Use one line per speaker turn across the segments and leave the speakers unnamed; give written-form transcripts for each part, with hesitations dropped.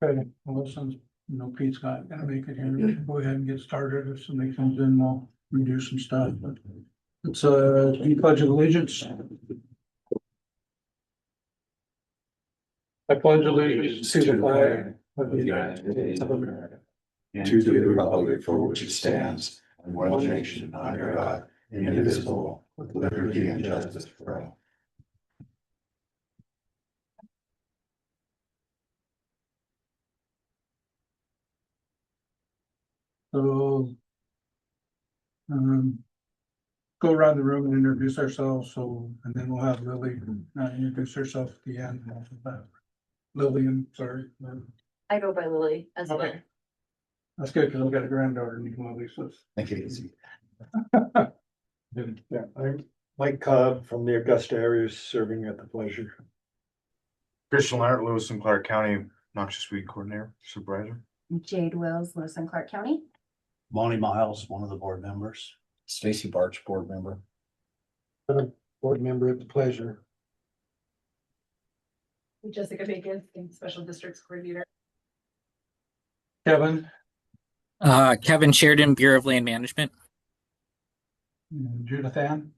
Okay, well, since, Pete's not gonna make it here, we can go ahead and get started. If somebody comes in, we'll redo some stuff, but it's the Pledge of Allegiance. I pledge allegiance to the flag of the United States of America,
and to the republic for which it stands, one nation under God, indivisible, with liberty and justice for all.
So, go around the room and introduce ourselves, and then we'll have Lily introduce herself at the end. Lillian, sorry.
I go by Lily as well.
Okay. That's good, because I've got a granddaughter named Lily, so.
Thank you.
Yeah, I'm Mike Cobb from the Augusta area, serving at the Pleasure.
Christian Leonard, Lewis and Clark County Noxious Weed Coordinator, Supervisor.
Jade Wills, Lewis and Clark County.
Bonnie Miles, one of the board members.
Stacy Barch, board member.
Board member at the Pleasure.
Jessica Bacon, Special Districts Coordinator.
Kevin.
Kevin Sheridan, Bureau of Land Management.
And Judith Ann.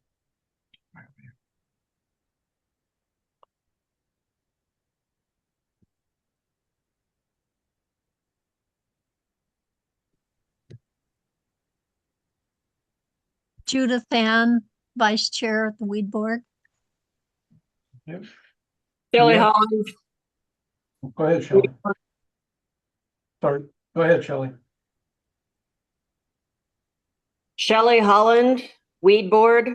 Judith Ann, Vice Chair of the Weed Board.
Yep.
Shelley
Yeah.
Holland,
Go ahead, Shelley. Sorry, go ahead, Shelley.
Shelley Holland, Weed Board.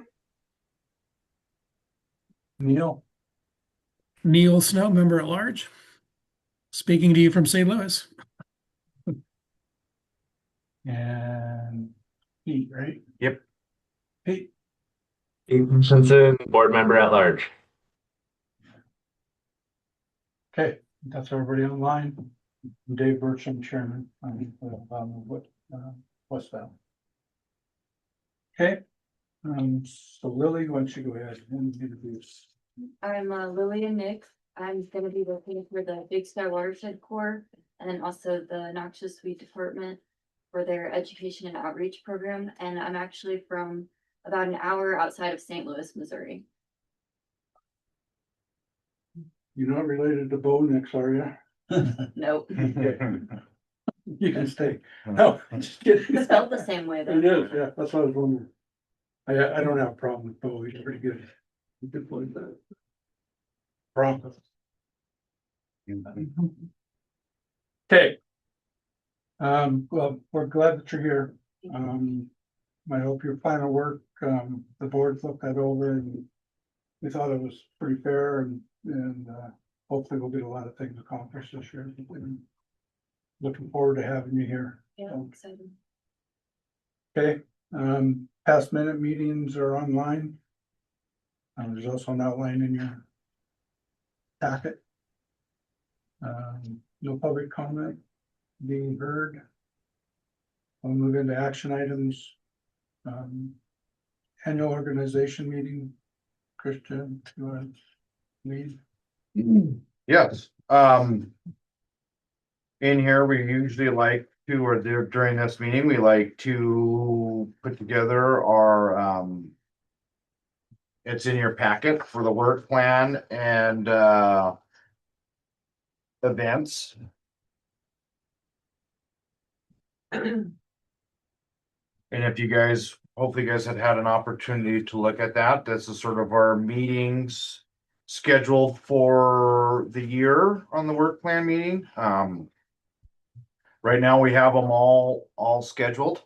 Neil.
Neil Snow, member at large. Speaking to you from St. Louis.
And Pete, right?
Yep.
Pete.
Ethan Simpson, board member at large.
Okay, that's everybody online. Dave Burcham, Chairman, West Valley. Okay, so Lily, why don't you go ahead and introduce?
I'm Lilly Nix. I'm gonna be working for the Big Sky Watershed Corps and then also the Noxious Weed Department for their education and outreach program. And I'm actually from about an hour outside of St. Louis, Missouri.
You're not related to Bo Nix, are you?
Nope.
You can stay. No, just kidding.
It's spelled the same way though.
It is, yeah, that's what I was wondering. I don't have a problem with Bo, he's pretty good. Good point that. Broncos. Okay. Well, we're glad that you're here. I hope your final work, the board looked that over and we thought it was pretty fair and hopefully we'll get a lot of things accomplished this year. Looking forward to having you here.
Yeah, I'm excited.
Okay, past minute meetings are online. There's also an outline in your packet. No public comment being heard. I'll move into action items. Annual organization meeting. Christian, you want to lead?
Yes, in here, we usually like to, or during this meeting, we like to put together our, it's in your packet for the work plan and, events. And if you guys, hopefully you guys have had an opportunity to look at that, this is sort of our meetings scheduled for the year on the work plan meeting. Right now we have them all scheduled.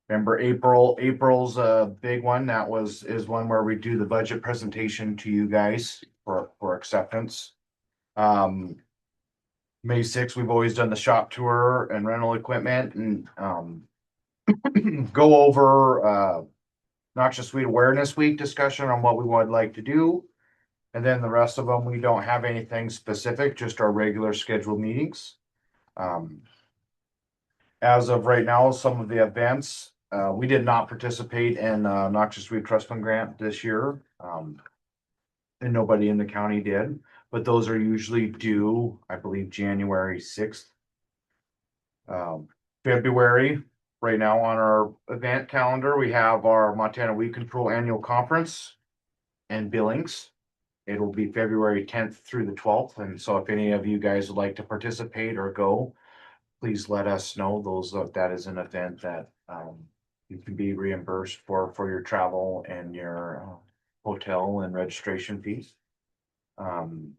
Remember April's a big one. That is one where we do the budget presentation to you guys for acceptance. May 6th, we've always done the shop tour and rental equipment and go over Noxious Weed Awareness Week discussion on what we would like to do. And then the rest of them, we don't have anything specific, just our regular scheduled meetings. As of right now, some of the events, we did not participate in Noxious Weed Trust Fund Grant this year. and nobody in the county did, but those are usually due, I believe, January 6th. February, right now on our event calendar, we have our Montana Weed Control Annual Conference in Billings. It'll be February 10th through the 12th, and so if any of you guys would like to participate or go, please let us know. That is an event that you can be reimbursed for your travel and your hotel and registration fees. And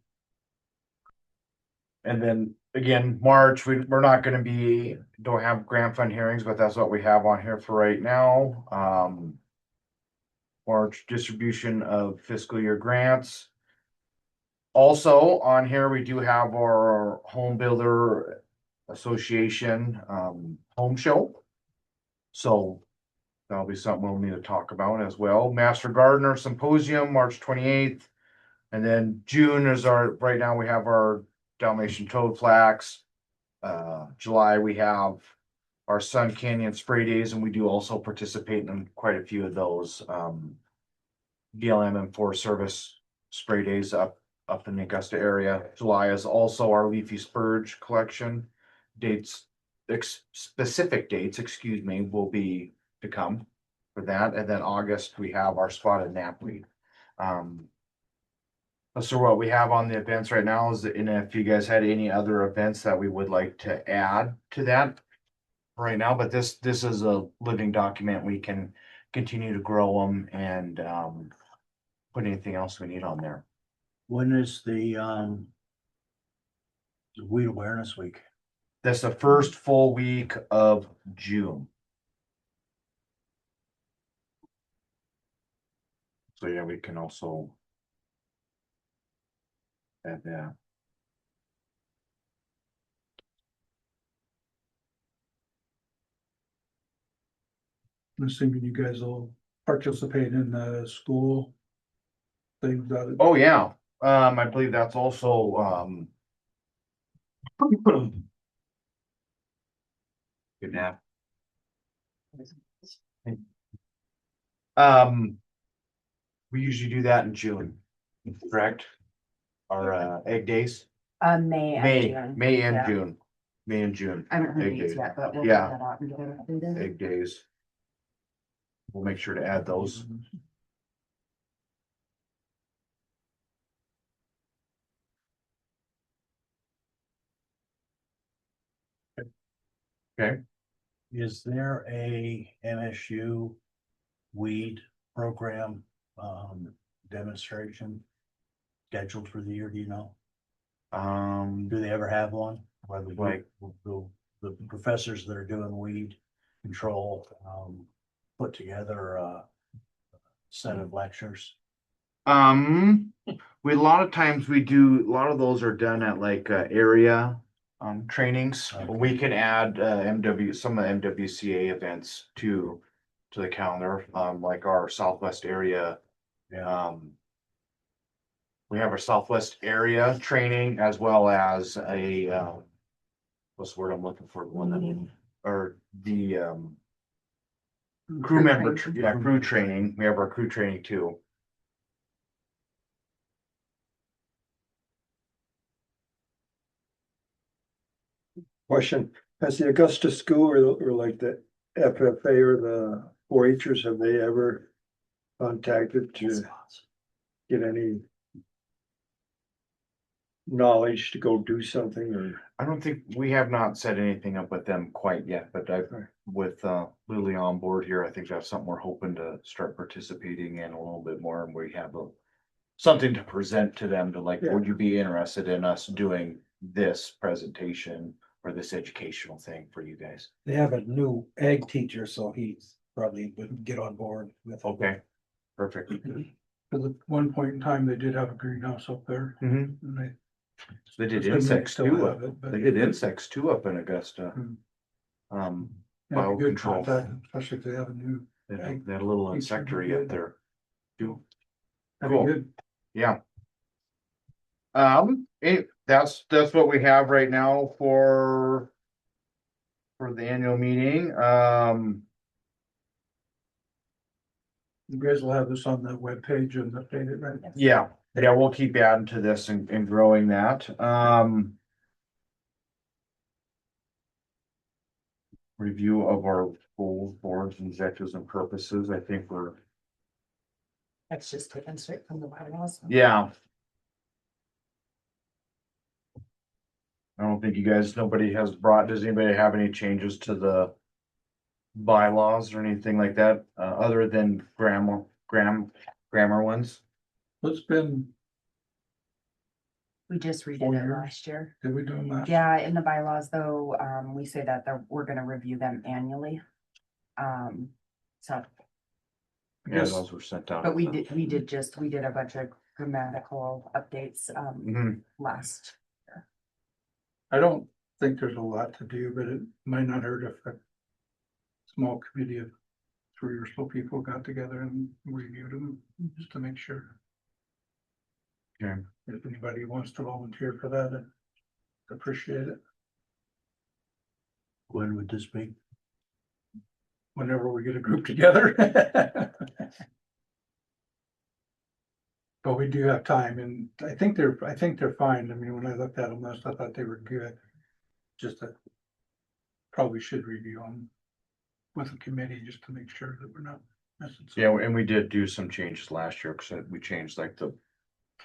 then again, March, we're not gonna don't have grant fund hearings, but that's what we have on here for right now. March distribution of fiscal year grants. Also on here, we do have our Home Builder Association home show. So that'll be something we'll need to talk about as well. Master Gardener Symposium, March 28th. And then June is right now we have our Dalmatian Toad Flax. July, we have our Sun Canyon Spray Days, and we do also participate in quite a few of those. BLM and Forest Service Spray Days up in the Augusta area. July is also our Leafy Spurge collection. Specific dates, excuse me, will be to come for that. And then August, we have our spotted knapweed. So what we have on the events right now is, and if you guys had any other events that we would like to add to that right now, but this is a living document. We can continue to grow them and put anything else we need on there.
When is the Weed Awareness Week?
That's the first full week of June. So yeah, we can also add that.
I'm assuming you guys will participate in the school things that.
Oh, yeah. I believe that's also good nap. We usually do that in June, correct? Our egg days.
May and June.
May and
Yeah.
June. May and June.
I haven't heard
Egg
these
days.
yet, but we'll
Yeah.
get that out and get it updated.
Egg days. We'll make sure to add those. Okay.
Is there a MSU weed program demonstration scheduled for the year, do you know? Do they ever have one? Whether like the professors that are doing weed control put together a set of lectures?
We a lot of times we do, a lot of those are done at like area trainings.
Okay.
We can add some of the MWCA events to the calendar, like our Southwest area.
Yeah.
We have our Southwest area training as well as a what's the word I'm looking for? One that or the crew member, crew training. We have our crew training too.
Question, has the Augusta school or like the FFA or the 4-Hers, have they ever contacted to get any knowledge to go do something or?
I don't think we have not set anything up with them quite yet, but with Lilly on board here, I think that's something we're hoping to start participating in a little bit more, and we have something to present to them to like, would you be interested in us doing this presentation or this educational thing for you guys?
They have a new ag teacher, so he's probably would get on board with.
Okay, perfect.
Because at one point in time, they did have a greenhouse up there.
Mhm.
And
They did
Assuming they
insects
still
too.
have it, but-
They did insects too up in Augusta.
yeah, good
Biocontrol.
contact, especially if they have a new.
They had a little
Teacher would be
insectary up
good.
there too.
That'd be
Cool.
good.
Yeah. That's what we have right now for the annual meeting.
You guys will have this on the webpage and update it, right?
Yeah, Yeah, we'll keep adding to this and growing that. Review of our goals, boards, objectives and purposes. I think we're,
That's just taken straight from the bylaws.
yeah. I don't think you guys, nobody has brought, does anybody have any changes to the bylaws or anything like that, other than grammar ones?
It's been,
We just redid
4
it
years?
last year.
did we do them last?
Yeah, in the bylaws though, we say that we're gonna review them annually. So,
I
Yeah,
guess,
those were sent out.
but we did a bunch of grammatical updates,
Mhm.
last.
I don't think there's a lot to do, but it might not hurt if a small committee of 3 or so people got together and reviewed them, just to make sure.
Okay.
If anybody wants to volunteer for that, I'd appreciate it.
When would this be?
Whenever we get a group together. But we do have time, and I think they're fine. I mean, when I looked at them last, I thought they were good. Just that probably should review them with a committee just to make sure that we're not missing something.
Yeah, and we did do some changes last year because we changed like the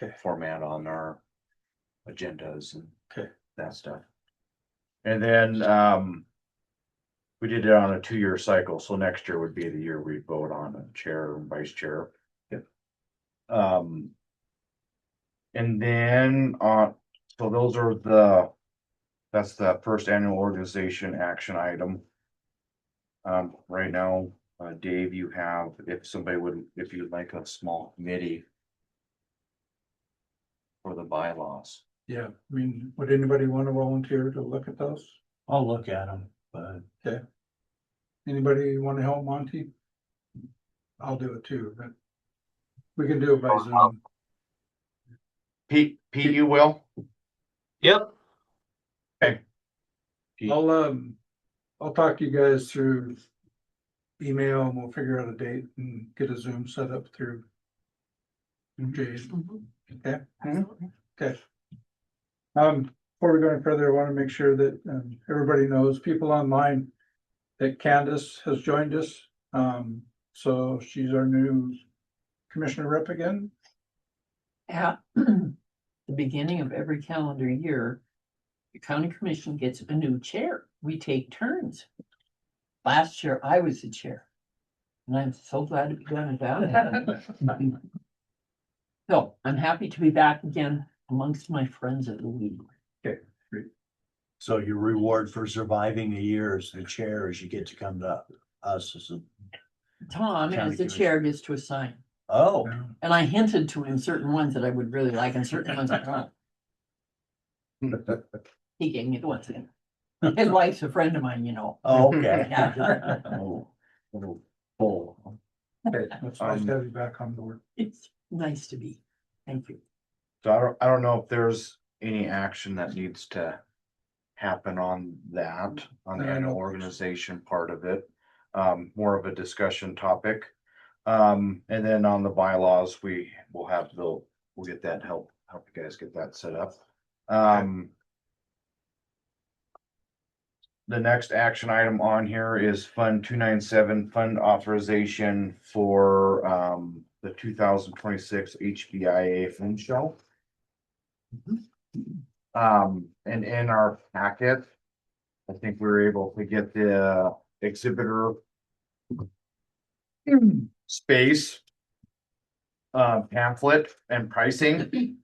Okay,
format on our agendas and
okay,
that stuff. And then we did it on a 2-year cycle, so next year would be the year we vote on a chair and vice chair.
Yep.
And then so those are that's the first annual organization action item. Right now, Dave, you have, if you'd like a small committee for the bylaws.
yeah. I mean, would anybody want to volunteer to look at those?
I'll look at them, but
Okay. Anybody want to help Monty? I'll do it too, but we can do it by Zoom.
Pete, you will?
Yep.
Okay.
I'll talk to you guys through email and we'll figure out a date and get a Zoom set up through Jade. Okay.
Absolutely.
Okay. Before we go any further, I want to make sure that everybody knows, people online, that Candace has joined us. So she's our new commissioner rep again.
At the beginning of every calendar year, the county commission gets a new chair. We take turns. Last year, I was the chair. And I'm so glad to be done with that. So I'm happy to be back again amongst my friends at the weed.
Okay, great.
so your reward for surviving a year as the chair is you get to come to us as a,
Tom,
County
as the chair, gets to assign.
oh,
And I hinted to him certain ones that I would really like and certain ones I don't. He gave me the ones. His wife's a friend of mine, you know.
okay.
Yeah.
Oh, full.
Okay, it's nice to have you back on board.
It's nice to be. Thank you.
So I don't know if there's any action that needs to happen on that, on the
I
annual
don't-
organization part of it. More of a discussion topic. And then on the bylaws, we'll get that help you guys get that set up. The next action item on here is Fund 297, fund authorization for the 2026 HBIA fund show. And in our packet, I think we were able to get the exhibitor space pamphlet and pricing.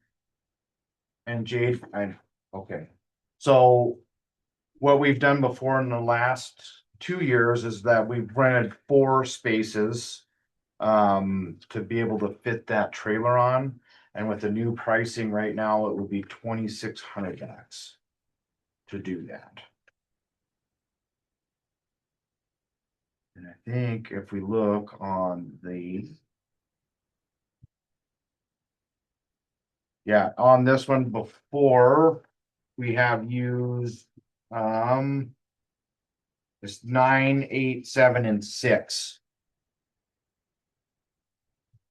And Jade, okay. So what we've done before in the last 2 years is that we've rented 4 spaces to be able to fit that trailer on. And with the new pricing right now, it would be $2,600 to do that. And I think if we look on on this one before, we have used it's 9, 8, 7, and 6.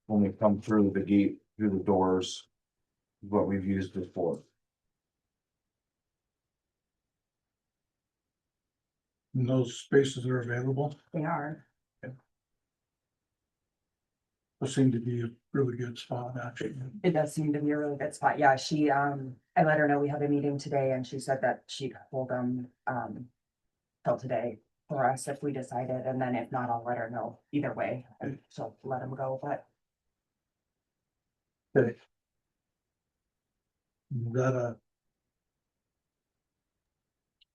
When we come through the gate, through the doors. what we've used before.
And those spaces are available.
They are.
Those seem to be a really good spot, actually.
It does seem to be a really good spot. Yeah, she, I let her know we have a meeting today and she said that she'd hold them, till today for us if we decided, and then if not, I'll let her know either way. And she'll let them go, but
Okay. That,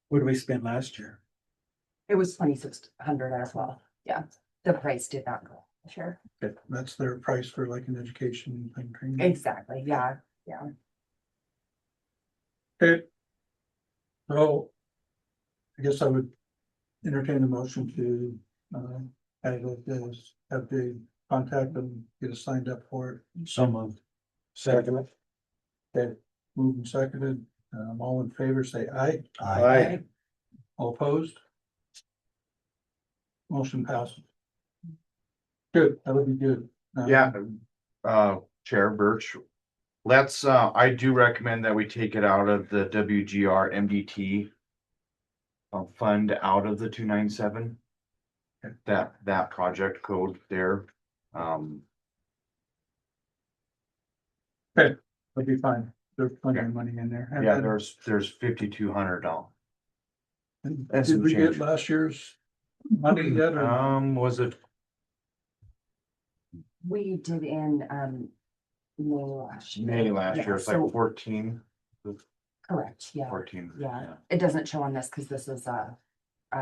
What did we spend last year?
it was 2,600 as well. Yeah, the price did not go. Sure.
that's their price for like an education thing. training.
Exactly. Yeah. Yeah.
Okay. So I guess I would entertain the motion to, have the contact and get us signed up for it.
So moved.
Second.
Okay, moved and seconded, all in favor, say aye.
Aye.
All opposed? Motion passes. Good, that would be good.
Yeah, Chair Birch, let's, I do recommend that we take it out of the WGR MDT fund out of the 297. That project code there.
Okay, that'd be fine. There's plenty of money in there. And
Yeah,
then-
there's $5,200.
and
that's
Did
some
we get
change.
last year's money yet? Or
Was it?
We did in, May last year.
May last
Yeah,
year, it's
so-
like 14.
Correct, yeah.
14.
Yeah, it doesn't show on this because this is a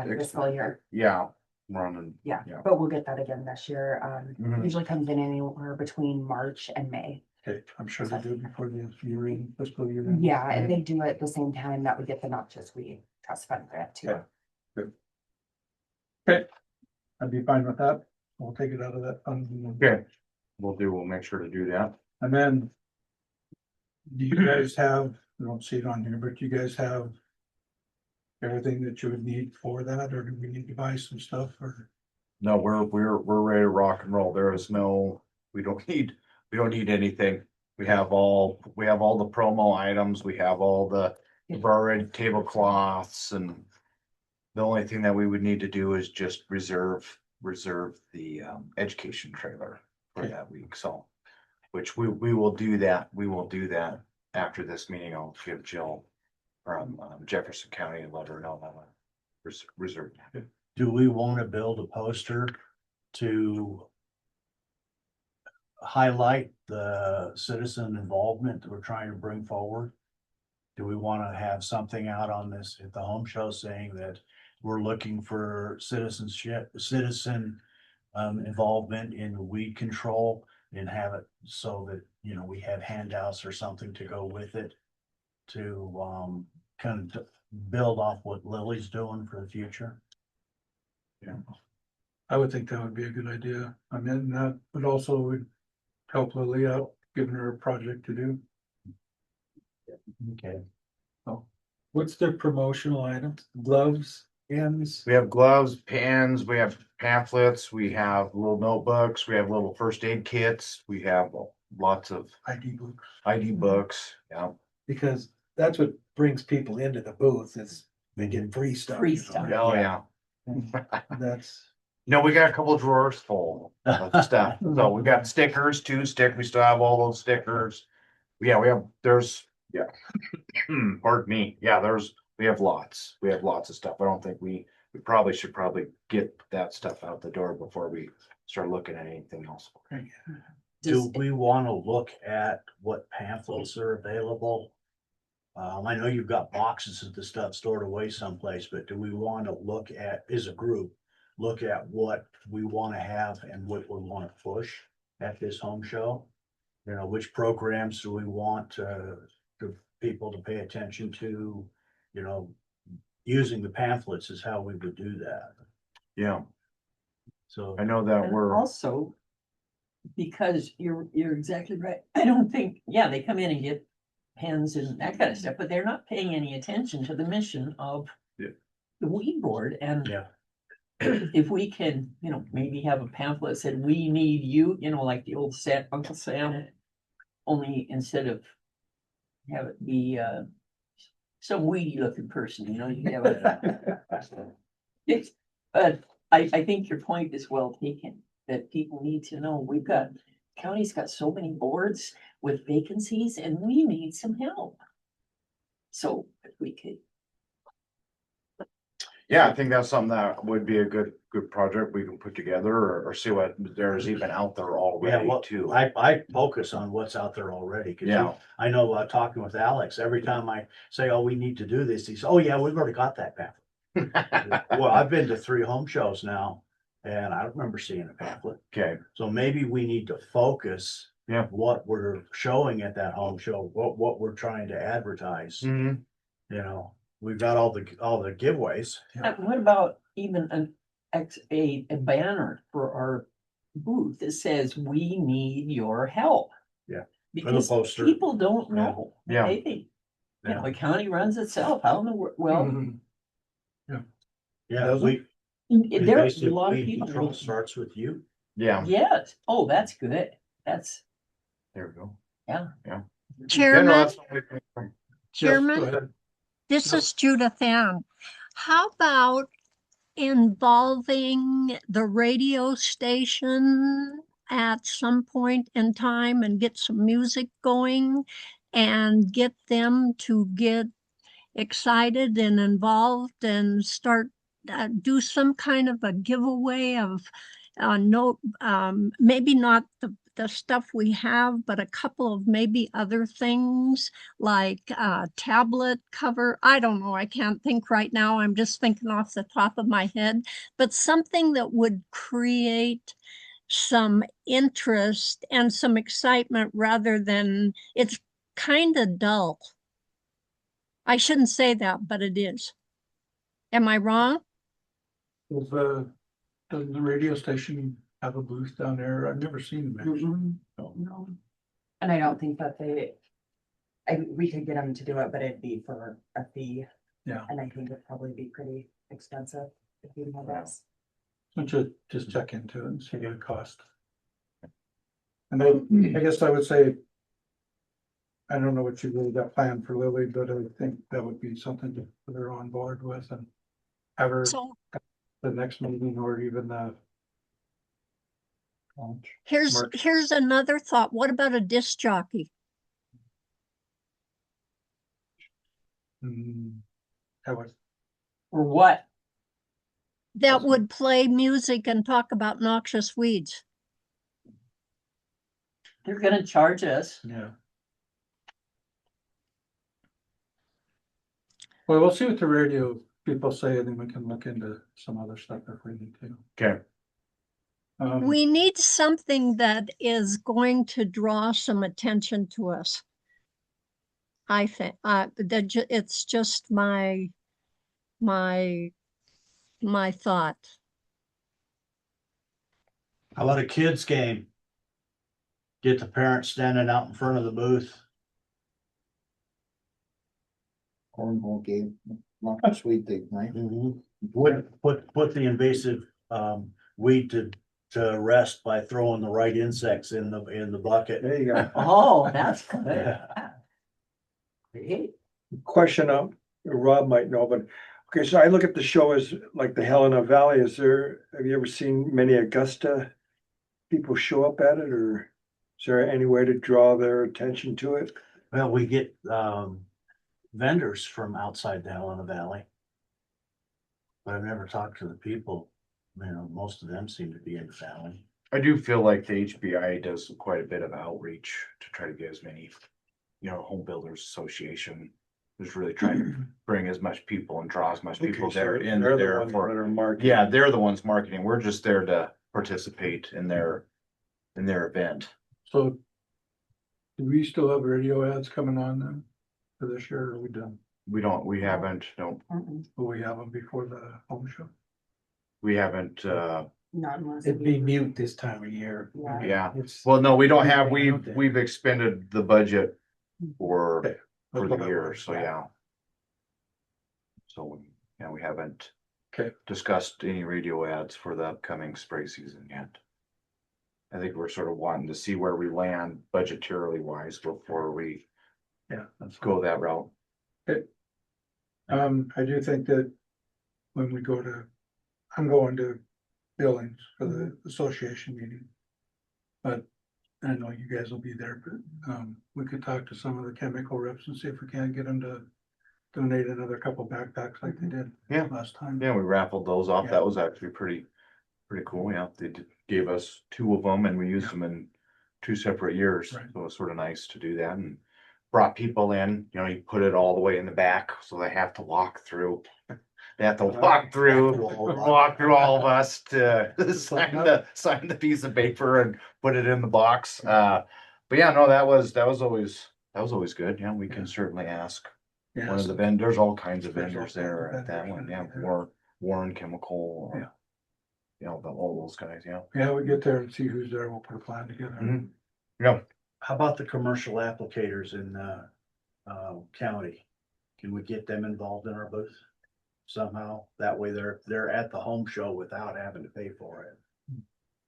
fiscal year.
Yeah, running.
Yeah,
Yeah.
but we'll get that again this year.
Mhm.
Usually comes in anywhere between March and May.
Okay, I'm sure they do it before the year end, fiscal year.
Yeah, and they do it at the same time that we get the Noxious We Trust Fund grant too.
Okay. Okay, I'd be fine with that. We'll take it out of that fund.
Okay, we'll make sure to do that.
And then. Do you guys have, I don't see it on here, but you guys have. Everything that you would need for that, or do we need to buy some stuff or?
No, we're ready to rock and roll. There is no, we don't need anything. We have all the promo items. We have all the, we've already tablecloths, and the only thing that we would need to do is just reserve the education trailer for
Okay.
that week. So, which we will do that. We will do that after this meeting. I'll give Jill from Jefferson County and let her know that reserve.
Do we want to build a poster to highlight the citizen involvement that we're trying to bring forward? Do we want to have something out on this at the home show saying that we're looking for citizen involvement in weed control, and have it so that, you know, we have handouts or something to go with it to kind of build off what Lily's doing for the future?
Yeah. I would think that would be a good idea. I mean, that would also would help Lily out, giving her a project to do.
Okay.
What's their promotional items? Gloves, pens?
We have gloves, pens, we have pamphlets, we have little notebooks, we have little first aid kits, we have lots of
ID books.
ID books. Yeah.
Because that's what brings people into the booth is they get free stuff.
Free
you know,
stuff.
Oh, yeah.
That's,
No, we got a couple of drawers full of stuff. So we got stickers, we still have all those stickers. Yeah, pardon me. Yeah, we have lots of stuff. I don't think we should probably get that stuff out the door before we start looking at anything else.
Do we want to look at what pamphlets are available? I know you've got boxes of the stuff stored away someplace, but do we want to look at, as a group, look at what we want to have and what we want to push at this home show? You know, which programs do we want to people to pay attention to? You know, using the pamphlets is how we would do that.
Yeah,
So
I know that
And
we're,
also, because you're exactly right. I don't think, yeah, they come in and get pens and that kind of stuff, but they're not paying any attention to the mission of
Yeah.
the weed board. And
yeah,
if we can, you know, maybe have a pamphlet that said, we need you, you know, like the old Uncle Sam, only instead of have it be, some weedy looking person, you know, you have a. But I think your point is well taken, that people need to know, county's got so many boards with vacancies and we need some help. So if we could,
Yeah, I think that's something that would be a good project we can put together or see what there's even out there
Yeah,
already
well,
too.
I focus on what's out there already. 'Cause
Yeah.
I know, talking with Alex, every time I say, oh, we need to do this, he says, oh, yeah, we've already got that pamphlet. Well, I've been to 3 home shows now and I don't remember seeing a pamphlet.
Okay,
So maybe we need to focus.
Yeah.
What we're showing at that home show, what we're trying to advertise,
Mhm.
you know, we've got all the giveaways.
what about even a banner for our booth that says, we need your help?
Yeah.
Because
poster.
people don't
Yeah.
know.
Yeah.
They think, you
Yeah.
know, the county runs itself. How in the well,
Mhm.
Yeah,
Does it?
there's a
basic
lot of
weed
people.
control starts with you.
yeah,
Yes. Oh, that's good. That's,
there we go.
yeah.
Yeah, no,
Chairman,
that's.
Yes, go
Chairman,
ahead.
this is Judith Ann. How about involving the radio station at some point in time and get some music going and get them to get excited and involved and start do some kind of a giveaway of note, maybe not the stuff we have, but a couple of maybe other things like tablet cover. I don't know. I can't think right now. I'm just thinking off the top of my head, but something that would create some interest and some excitement rather than it's kind of dull. I shouldn't say that, but it is. Am I wrong?
Does the radio station have a booth down there? I've never seen them.
No. And I don't think that we could get them to do it, but it'd be for a fee.
Yeah.
And I think it'd probably be pretty expensive if we had this.
Why don't you just check into it and see what it costs? And then I guess I would say, I don't know what you really got planned for Lily, but I think that would be something to put her on board with and have her
So
the next meeting or even the launch.
here's another thought. What about a disc jockey?
That was,
Or what?
That would play music and talk about noxious weeds.
They're gonna charge us.
yeah. Well, we'll see what the radio people say, and then we can look into some other stuff if we need to.
Okay,
We need something that is going to draw some attention to us. I think it's just my thought.
How about a kids game? Get the parents standing out in front of the booth.
Cornhole game, not sweet thing, right?
Put the invasive weed to rest by throwing the right insects in the bucket.
There you go.
Oh, that's good.
Yeah.
Great.
Question, Rob might know, but, okay, so I look at the show as like the Helena Valley. Have you ever seen many Augusta people show up at it, or is there any way to draw their attention to it?
Well, we get vendors from outside the Helena Valley. But I've never talked to the people. You know, most of them seem to be in the valley.
I do feel like the HBI does quite a bit of outreach to try to get as many, Home Builders Association is really trying to bring as much people and draw as much people there in
They're the
there
ones
for.
that are marketing.
Yeah, they're the ones marketing. We're just there to participate in their event.
So do we still have radio ads coming on then for this year, or are we done?
We haven't, no,
Will we have them before the home show?
we haven't,
Not unless.
It'd be mute this time of year.
Yeah.
yeah.
It's,
Well, no, we don't have,
Anything out there.
we've expended the budget for
Okay.
the
That's what I
year,
wanted.
so yeah. So, yeah, we haven't
Okay.
discussed any radio ads for the upcoming spray season yet. I think we're sort of wanting to see where we land budgetarily wise before we
Yeah, that's
go that route.
I do think that when we go to, I'm going to Billings for the association meeting. But I know you guys will be there, but we could talk to some of the chemical reps and see if we can't get them to donate another couple backpacks like they did
Yeah.
last time.
Yeah, we raffled those off.
Yeah.
That was actually pretty cool. Yeah, gave us 2 of them and we used them in 2 separate years.
Right.
So it was sort of nice to do that and brought people in, you know, you put it all the way in the back, so they have to walk through. They have to walk through all of us to sign the piece of paper and put it in the box. But yeah, no, that was always good. Yeah, we can certainly ask one of the vendors, all kinds of vendors there at that one. Yeah, Warren Chemical or,
Yeah.
you know, all those guys. Yeah.
Yeah, we get there and see who's there. We'll put a plan together.
Mhm. Yeah.
How about the commercial applicators in county? Can we get them involved in our booth somehow? That way they're at the home show without having to pay for it.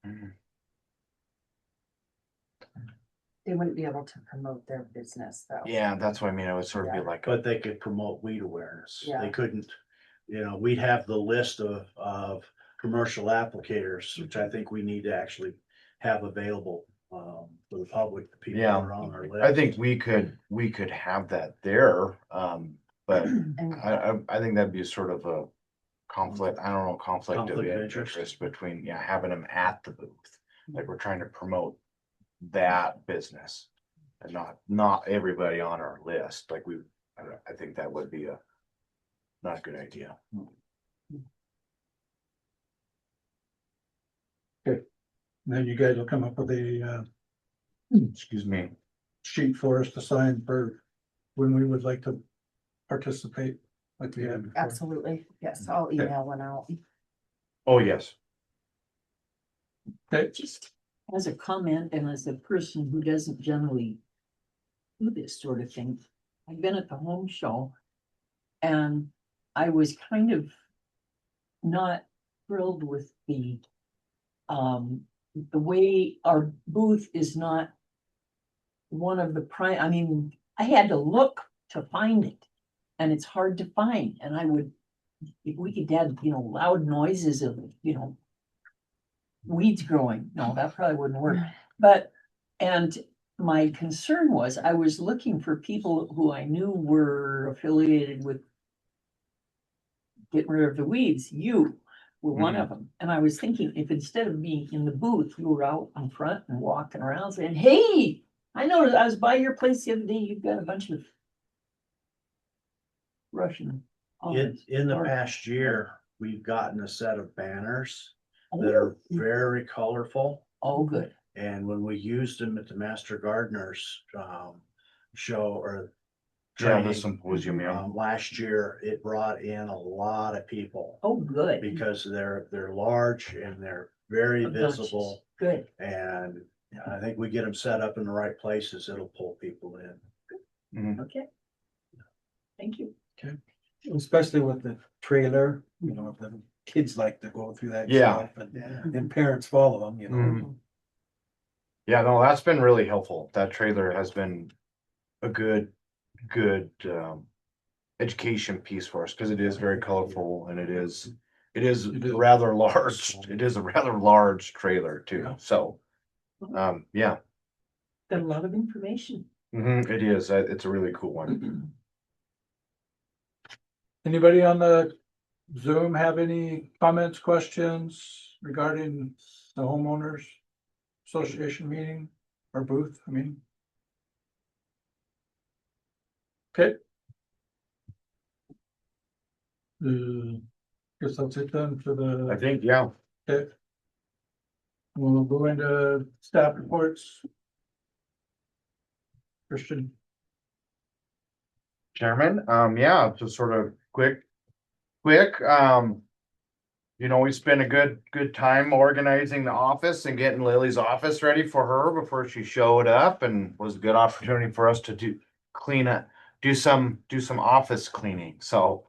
Mhm.
They wouldn't be able to promote their business though.
Yeah, that's what I mean. It would sort of be
Yeah.
like,
But they could promote weed awareness.
Yeah.
They couldn't, you know, we'd have the list of commercial applicators, which I think we need to actually have available for the public, the people that
Yeah.
are on our list.
I think we could have that there. But
And
I think that'd be sort of a conflict, I don't know, conflict of
Conflict of interest.
interest between, yeah, having them at the booth. Like we're trying to promote that business and not everybody on our list. Like I think that would be not a good idea.
Then you guys will come up with a
Excuse me.
sheet for us to sign for when we would like to participate like we had before.
absolutely, yes, I'll email one out.
Oh, yes.
Okay,
Just as a comment and as a person who doesn't generally do this sort of thing, I've been at the home show and I was kind of not thrilled with the way our booth is not one of the I mean, I had to look to find it and it's hard to find. And if we could add, you know, loud noises of, you know, weeds growing. No, that probably wouldn't work. But, and my concern was I was looking for people who I knew were affiliated with getting rid of the weeds. You were one of them. And I was thinking if instead of being in the booth, you were out in front and walking around saying, hey, I noticed I was by your place the other day. You've got a bunch of Russian.
In the past year, we've gotten a set of banners that are very colorful.
Oh, good.
And when we used them at the Master Gardeners show or
Yeah, the
training
symposium, yeah.
last year, it brought in a lot of people
Oh, good.
because they're large and they're very
Obnoxious.
visible.
Good.
And I think we get them set up in the right places, it'll pull people in.
Mhm.
Okay. Thank you.
Especially with the trailer, you know, the kids like to go through that
Yeah.
stuff and parents follow them, you know.
Mhm. Yeah, no, that's been really helpful. That trailer has been a good education piece for us because it is very colorful and it is rather large. It is a rather large trailer too. So, yeah,
Got a lot of information.
it is. It's a really cool one.
anybody on the Zoom have any comments, questions regarding the homeowners association meeting or booth? I mean. Okay. Guess that's it then for
I
the,
think, yeah.
okay. We'll go into staff reports. Christian.
Chairman, yeah, just sort of quick. You know, we spent a good time organizing the office and getting Lily's office ready for her before she showed up, and was a good opportunity for us to do some office cleaning. So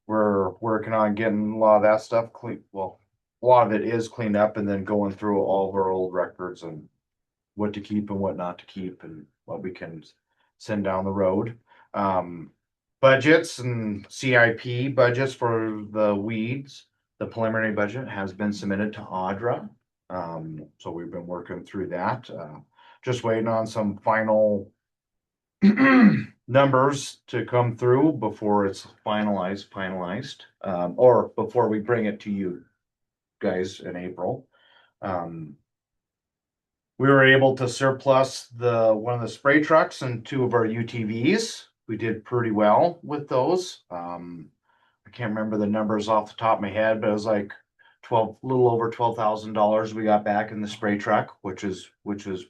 we're working on getting a lot of that stuff clean. Well, a lot of it is cleaned up, and then going through all of our old records and what to keep and what not to keep and what we can send down the road. Budgets and CIP budgets for the weeds. The preliminary budget has been submitted to Audra. So we've been working through that. Just waiting on some final numbers to come through before it's finalized, or before we bring it to you guys in April. We were able to surplus one of the spray trucks and 2 of our UTVs. We did pretty well with those. I can't remember the numbers off the top of my head, but it was like a little over $12,000 we got back in the spray truck, which is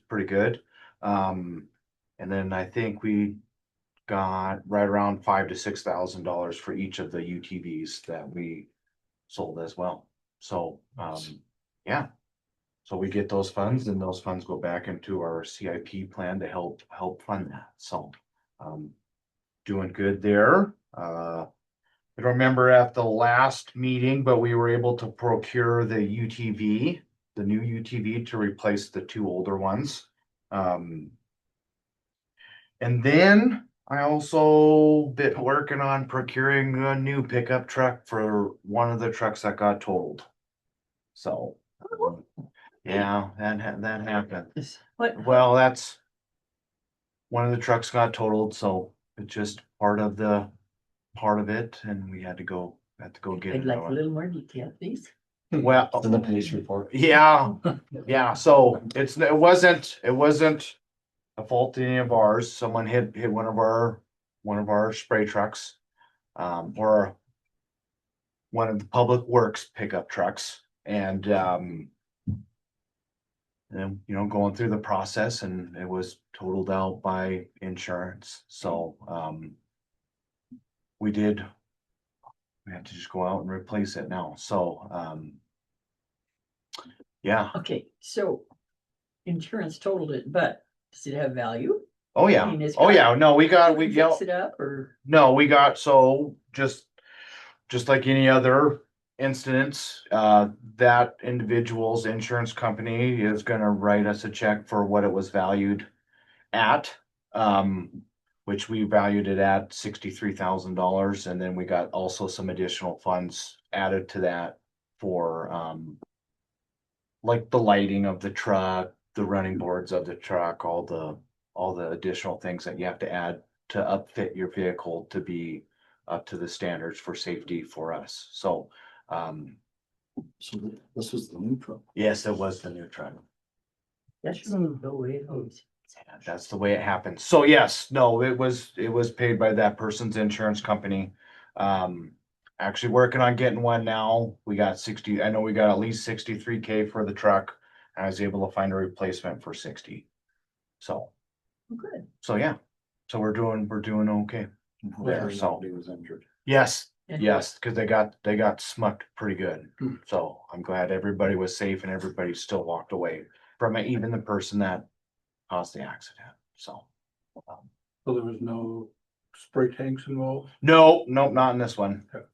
pretty good. And then I think we got right around $5,000 to $6,000 for each of the UTVs that we sold as well. So yeah. So we get those funds, and those funds go back into our CIP plan to help fund that. So doing good there. I don't remember at the last meeting, but we were able to procure the UTV, the new UTV, to replace the 2 older ones. And then I also been working on procuring a new pickup truck for one of the trucks that got totaled. So yeah, that happened.
What?
Well, that's one of the trucks got totaled, so it's just part of it, and we had to go get
I'd
it.
like a little more detail, please.
Well,
It's in the police report.
yeah, yeah. So it wasn't a fault of any of ours. Someone hit one of our spray trucks, or one of the public works pickup trucks, and going through the process, and it was totaled out by insurance. So we had to just go out and replace it now. So yeah.
Okay, so insurance totaled it, but does it have value?
Oh yeah.
I mean, it's
Oh
got-
yeah. No, we
Fix it up or?
no, we got, so just like any other incidents, that individual's insurance company is gonna write us a check for what it was valued at, which we valued it at $63,000, and then we got also some additional funds added to that for like the lighting of the truck, the running boards of the truck, all the additional things that you have to add to upfit your vehicle to be up to the standards for safety for us. So
So this was the new truck.
yes, it was the new truck.
That's the way it goes.
Yeah, that's the way it happened. So yes, no, it was paid by that person's insurance company. Actually working on getting one now. We got I know we got at least 63K for the truck. I was able to find a replacement for 60. So
Good.
so yeah. So we're doing okay there. So
Nobody was injured.
yes,
And
yes, because they got smucked pretty good.
Hmm.
So I'm glad everybody was safe and everybody still walked away from it, even the person that caused the accident. So
So there was no spray tanks involved?
no, not in this one.
Okay.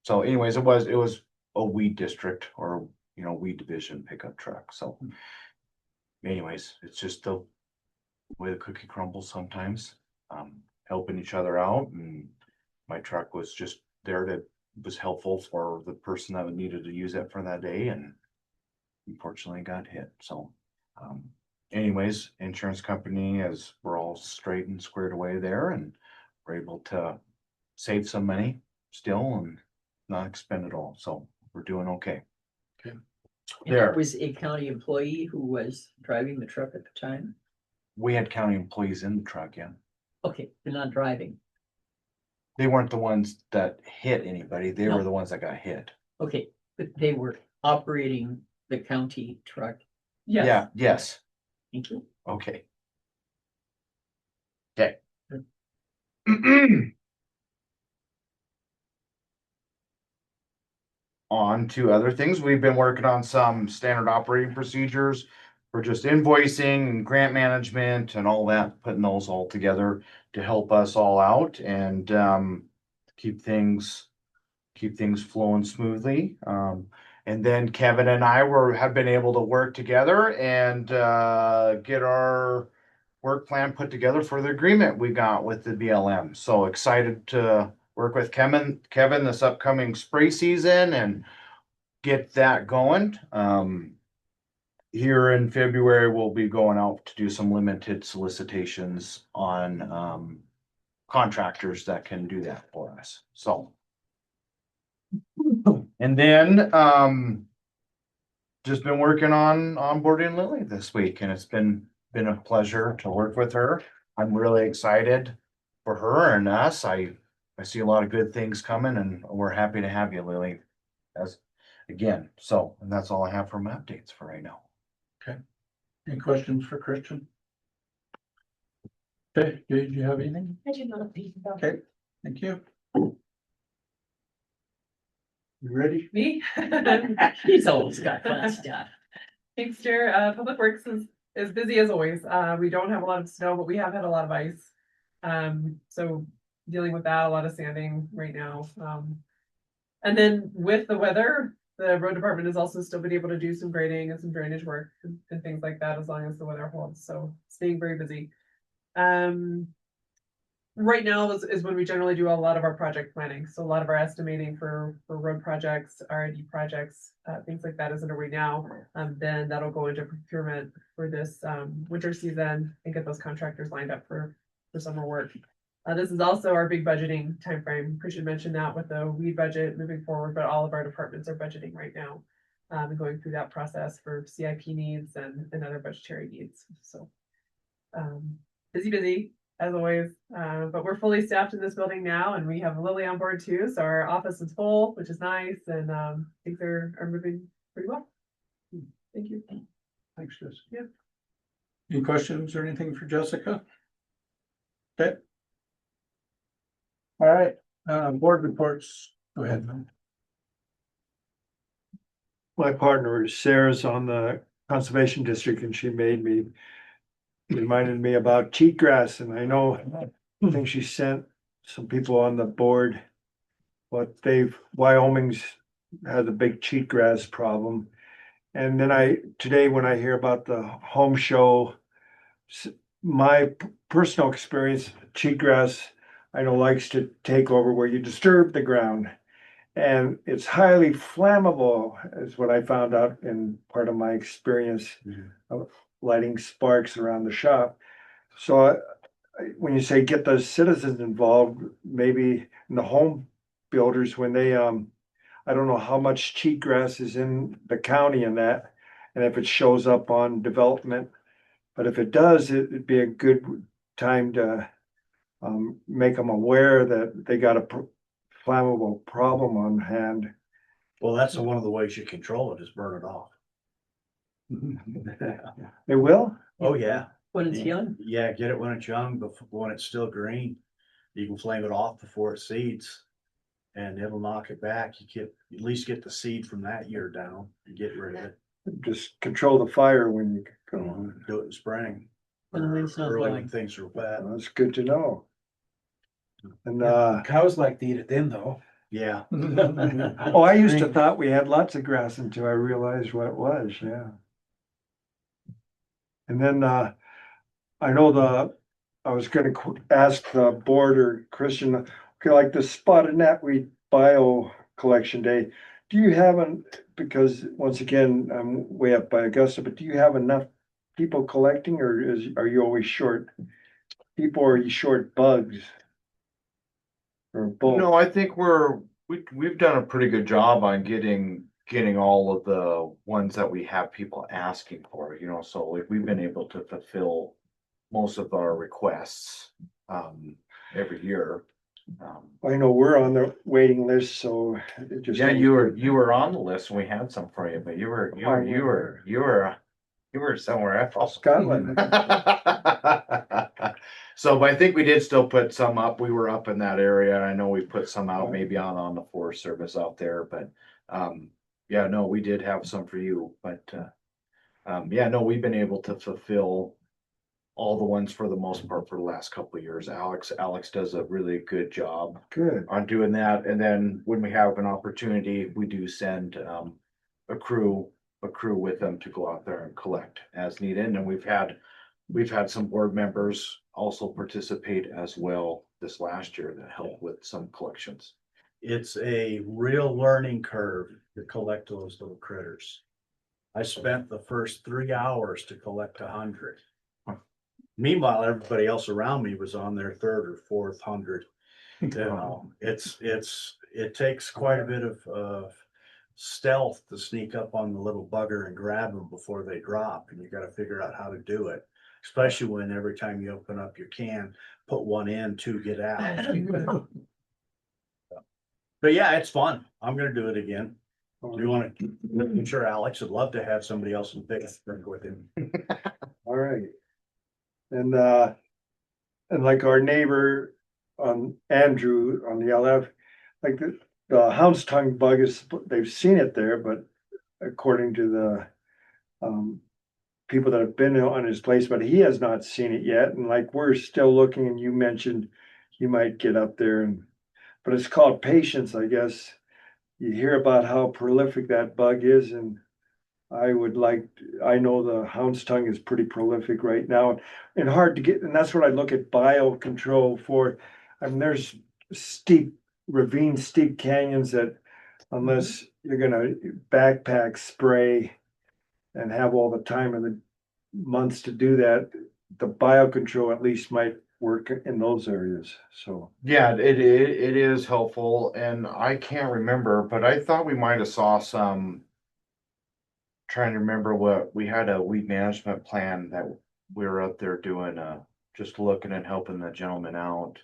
So anyways, it was a weed district, or weed division pickup truck. So anyways, it's just the way the cookie crumbles sometimes. Helping each other out, and my truck was just there was helpful for the person that needed to use it for that day, and unfortunately got hit. So anyways, insurance company, as we're all straight and squared away there, and we're able to save some money still and not expend it all. So we're doing okay.
Okay.
And
There.
it was a county employee who was driving the truck at the time?
We had county employees in the truck, yeah.
Okay, they're not driving.
They weren't the ones that hit anybody. They
No.
were the ones that got hit.
Okay, but they were operating the county truck.
Yeah, yes.
Thank you.
Okay. Okay. On to other things. We've been working on some standard operating procedures for just invoicing and grant management and all that, putting those all together to help us all out and keep things flowing smoothly. And then Kevin and I have been able to work together and we're work plan put together for the agreement we got with the BLM. So excited to work with Kevin this upcoming spray season and get that going. Here in February, we'll be going out to do some limited solicitations on contractors that can do that for us. So, and then just been working on onboarding Lily this week, and it's been a pleasure to work with her. I'm really excited for her and us. I see a lot of good things coming, and we're happy to have you, Lily, as again. So, and that's all I have for my updates for right now.
Okay. Any questions for Christian? Okay, did you have anything?
I do not think about
Okay, thank you. You ready?
me.
He's always got fun stuff.
Inkster, Public Works is busy as always. We don't have a lot of snow, but we have had a lot of ice. So dealing with that, a lot of sanding right now. And then with the weather, the road department has also still been able to do some grading and some drainage work and things like that as long as the weather holds. So staying very busy. Right now is when we generally do a lot of our project planning. So a lot of our estimating for road projects, R&D projects, things like that is underway now. Then that'll go into procurement for this winter season and get those contractors lined up for summer work. This is also our big budgeting timeframe. Christian mentioned that with the weed budget moving forward, but all of our departments are budgeting right now and going through that process for CIP needs and other budgetary needs. So busy as always, but we're fully staffed in this building now, and we have Lily on board too. So our office is full, which is nice, and things are moving pretty well. Thank you.
Thanks, Jessica.
Yeah.
Any questions or anything for Jessica? Okay. All right, board reports. Go ahead.
My partner Sarah's on the conservation district, and she reminded me about cheatgrass, and I know, I think she sent some people on the board. But Wyoming's has a big cheatgrass problem. And then today when I hear about the home show, my personal experience, cheatgrass, I know likes to take over where you disturb the ground. And it's highly flammable, is what I found out in part of my experience of lighting sparks around the shop. So when you say get the citizens involved, maybe in the home builders, when they, I don't know how much cheatgrass is in the county and that, and if it shows up on development, but if it does, it'd be a good time to make them aware that they got a flammable problem on hand.
Well, that's one of the ways you control it is burn it off.
They will?
Oh, yeah.
When it's young.
Yeah, get it when it's young, but when it's still green, you can flame it off before it seeds. And it'll knock it back. You at least get the seed from that year down and get rid of it.
Just control the fire when you go on.
Do it in spring.
When the wind's not
Early
blowing.
when things are wet.
That's good to know. And
Cows like to eat it then though.
Yeah.
oh, I used to thought we had lots of grass until I realized what it was, yeah. And then I know I was gonna ask the board or Christian, okay, like the spotted knotweed bio collection day, do you have because once again, I'm way up by Augusta, but do you have enough people collecting, or are you always short people, or are you short bugs? Or both?
No, I think we've done a pretty good job on getting all of the ones that we have people asking for, so like we've been able to fulfill most of our requests every year.
I know we're on the waiting list, so it just.
Yeah, you were on the list and we had some for you, but you were somewhere else.
Scotland.
So, but I think we did still put some up. We were up in that area. I know we put some out maybe on the Forest Service out there, but yeah, no, we did have some for you, but yeah, no, we've been able to fulfill all the ones for the most part for the last couple of years. Alex does a really good job on doing that. And then when we have an opportunity, we do send a crew with them to go out there and collect as needed. And we've had we've had some board members also participate as well this last year that helped with some collections.
It's a real learning curve to collect those little critters. I spent the first 3 hours to collect 100. Meanwhile, everybody else around me was on their third or fourth 100. You know, it takes quite a bit of stealth to sneak up on the little bugger and grab them before they drop, and you got to figure out how to do it. Especially when every time you open up your can, put one in, two get out. But yeah, it's fun. I'm gonna do it again. Do you want to? I'm sure Alex would love to have somebody else in big drink with him.
All right. And like our neighbor on Andrew on the LF, like the hound's tongue bug is, they've seen it there, but according to the people that have been on his place, but he has not seen it yet. And like, we're still looking, and you mentioned you might get up there and, but it's called patience, I guess. You hear about how prolific that bug is, and I know the hound's tongue is pretty prolific right now and hard to get, and that's what I look at biocontrol for. I mean, there's steep ravines, steep canyons that unless you're gonna backpack spray and have all the time in the months to do that, the biocontrol at least might work in those areas, so.
Yeah, it is helpful, and I can't remember, but I thought we might have saw some. Trying to remember what we had a weed management plan that we were out there doing, just looking and helping the gentleman out.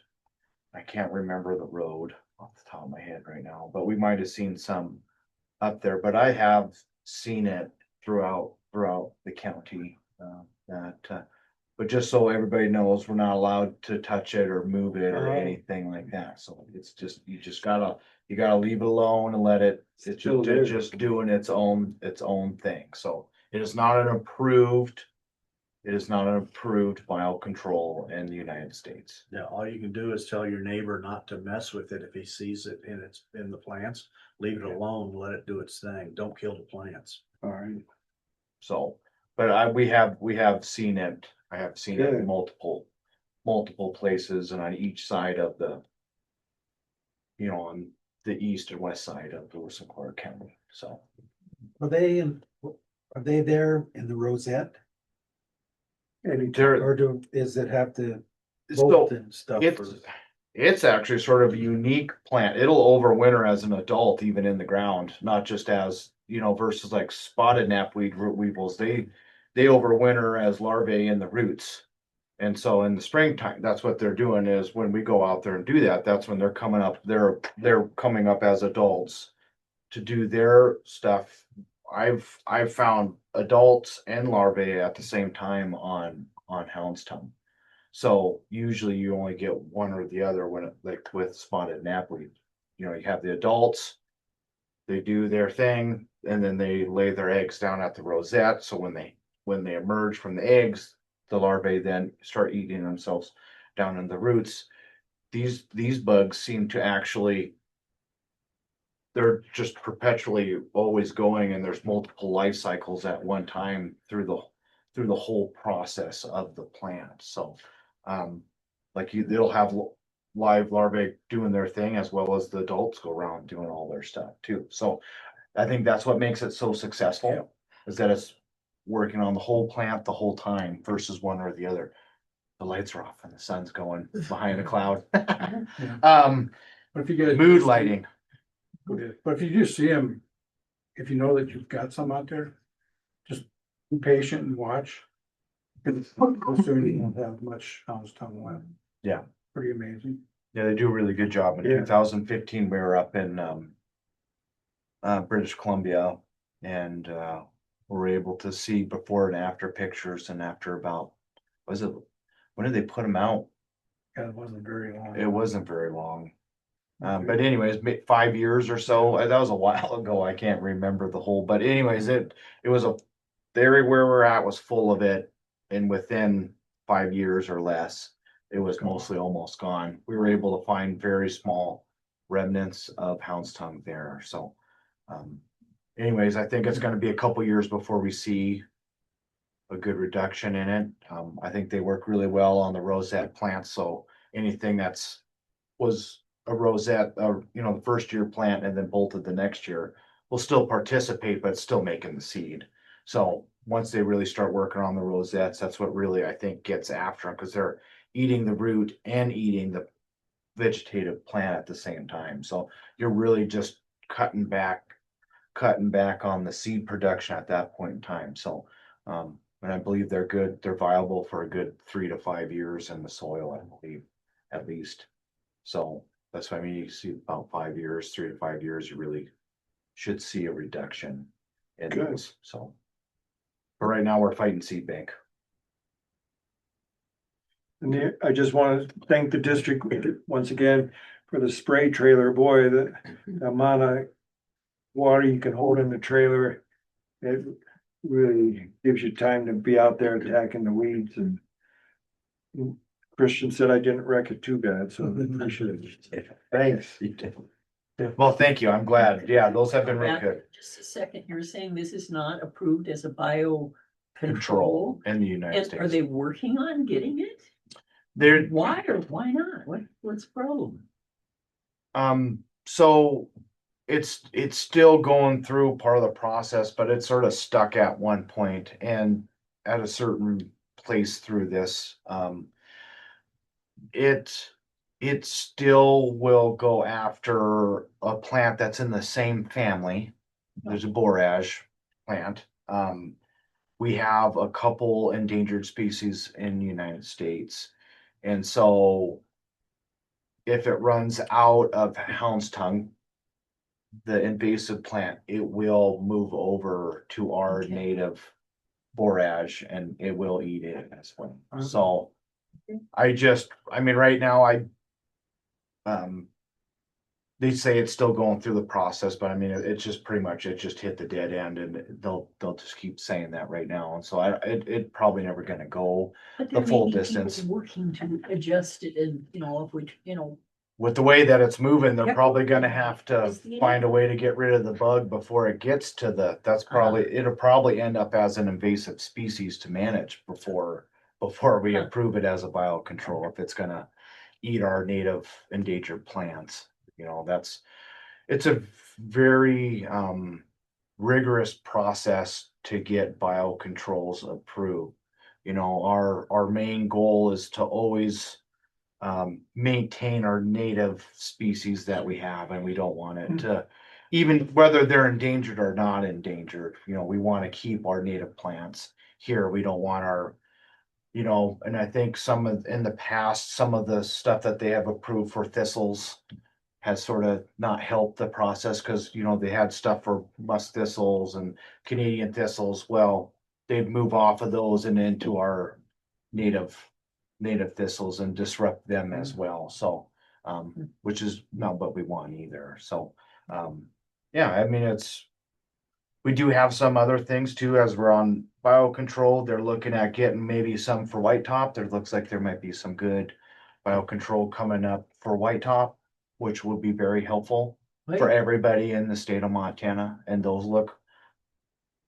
I can't remember the road off the top of my head right now, but we might have seen some up there, but I have seen it throughout the county, but just so everybody knows, we're not allowed to touch it or move it or anything like that. So it's just, you gotta leave it alone and let it, it's just doing its own thing. So it is not an approved biocontrol in the United States.
Yeah, all you can do is tell your neighbor not to mess with it if he sees it in the plants. Leave it alone, let it do its thing. Don't kill the plants.
All right.
So, but we have seen it. I have seen it in multiple places and on each side of the, on the east and west side of Lewis and Clark County. So,
Are they there in the rosette?
Anytime.
Or does it have to
so
bolt and stuff?
it's actually sort of a unique plant. It'll overwinter as an adult, even in the ground, not just as, versus like spotted knapweed root weevils. They overwinter as larvae in the roots. And so in the springtime, that's what they're doing is when we go out there and do that, that's when they're coming up, they're coming up as adults to do their stuff. I've found adults and larvae at the same time on hound's tongue. So usually you only get one or the other when like with spotted knapweed. You have the adults, they do their thing, and then they lay their eggs down at the rosette. So when they emerge from the eggs, the larvae then start eating themselves down in the roots. These bugs seem to actually, they're just perpetually always going, and there's multiple life cycles at one time through the whole process of the plant. So they'll have live larvae doing their thing as well as the adults go around doing all their stuff too. So I think that's what makes it so successful, is that it's working on the whole plant the whole time versus one or the other. The lights are off and the sun's going behind a cloud.
But if you guys
Mood lighting.
But if you do see them, if you know that you've got some out there, just be patient and watch. Because soon you won't have much hound's tongue left.
Yeah.
Pretty amazing.
Yeah, they do a really good job. In 2015, we were up in British Columbia, and we're able to see before and after pictures, and after about, when did they put them out?
Yeah, it wasn't very long.
It wasn't very long. But anyways, 5 years or so, that was a while ago. I can't remember the whole, but anyways, it was the area where we're at was full of it. And within 5 years or less, it was mostly almost gone. We were able to find very small remnants of hound's tongue there. So, anyways, I think it's going to be a couple years before we see a good reduction in it. I think they work really well on the rosette plants, so anything was a rosette, the first year plant and then bolted the next year will still participate, but still making the seed. So once they really start working on the rosettes, that's what really I think gets after them, because they're eating the root and eating the vegetative plant at the same time. So you're really just cutting back on the seed production at that point in time. So, and I believe they're good. They're viable for a good 3 to 5 years in the soil, I believe, at least. So that's why I mean, you see about 5 years, 3 to 5 years, you really should see a reduction in
Good.
those. So, but right now we're fighting seed bank.
And I just want to thank the district once again for the spray trailer. Boy, the amount of water you can hold in the trailer, it really gives you time to be out there attacking the weeds. And Christian said I didn't wreck it too bad, so I appreciate it.
Thanks. Well, thank you. I'm glad. Yeah, those have been really
Back
good.
Just a second, you're saying this is not approved as a bio
Control
control?
in the United
And are
States.
they working on getting it?
They're
Why or why not? What's the problem?
So it's still going through part of the process, but it's sort of stuck at one point and at a certain place through this. It still will go after a plant that's in the same family. There's a borage plant. We have a couple endangered species in the United States. And so if it runs out of houndstooth, the invasive plant, it will move over to our native borage and it will eat it as well. So I mean, right now they say it's still going through the process, but I mean, it's just pretty much, it just hit the dead end and they'll just keep saying that right now. And so it probably never gonna go
But
the
there
full
may be
distance.
people working to adjust it and, if we,
With the way that it's moving, they're
Yep.
probably gonna have to
Is the-
find a way to get rid of the bug before it gets to that's probably, it'll probably end up as an invasive species to manage before we
Huh.
approve it as a biocontrol, if it's gonna eat our native endangered plants. It's a very rigorous process to get biocontrols approved. Our main goal is to always maintain our native species that we have, and we don't want it to, even whether they're endangered or not endangered, we want to keep our native plants here. We don't want our, and I think in the past, some of the stuff that they have approved for thistles has sort of not helped the process, because they had stuff for musk thistles and Canadian thistles. Well, they'd move off of those and into our native thistles and disrupt them as well. So, which is not what we want either. So, yeah, I mean, we do have some other things too, as we're on biocontrol. They're looking at getting maybe some for white top. There looks like there might be some good biocontrol coming up for white top, which would be very helpful for everybody in the state of Montana. And those look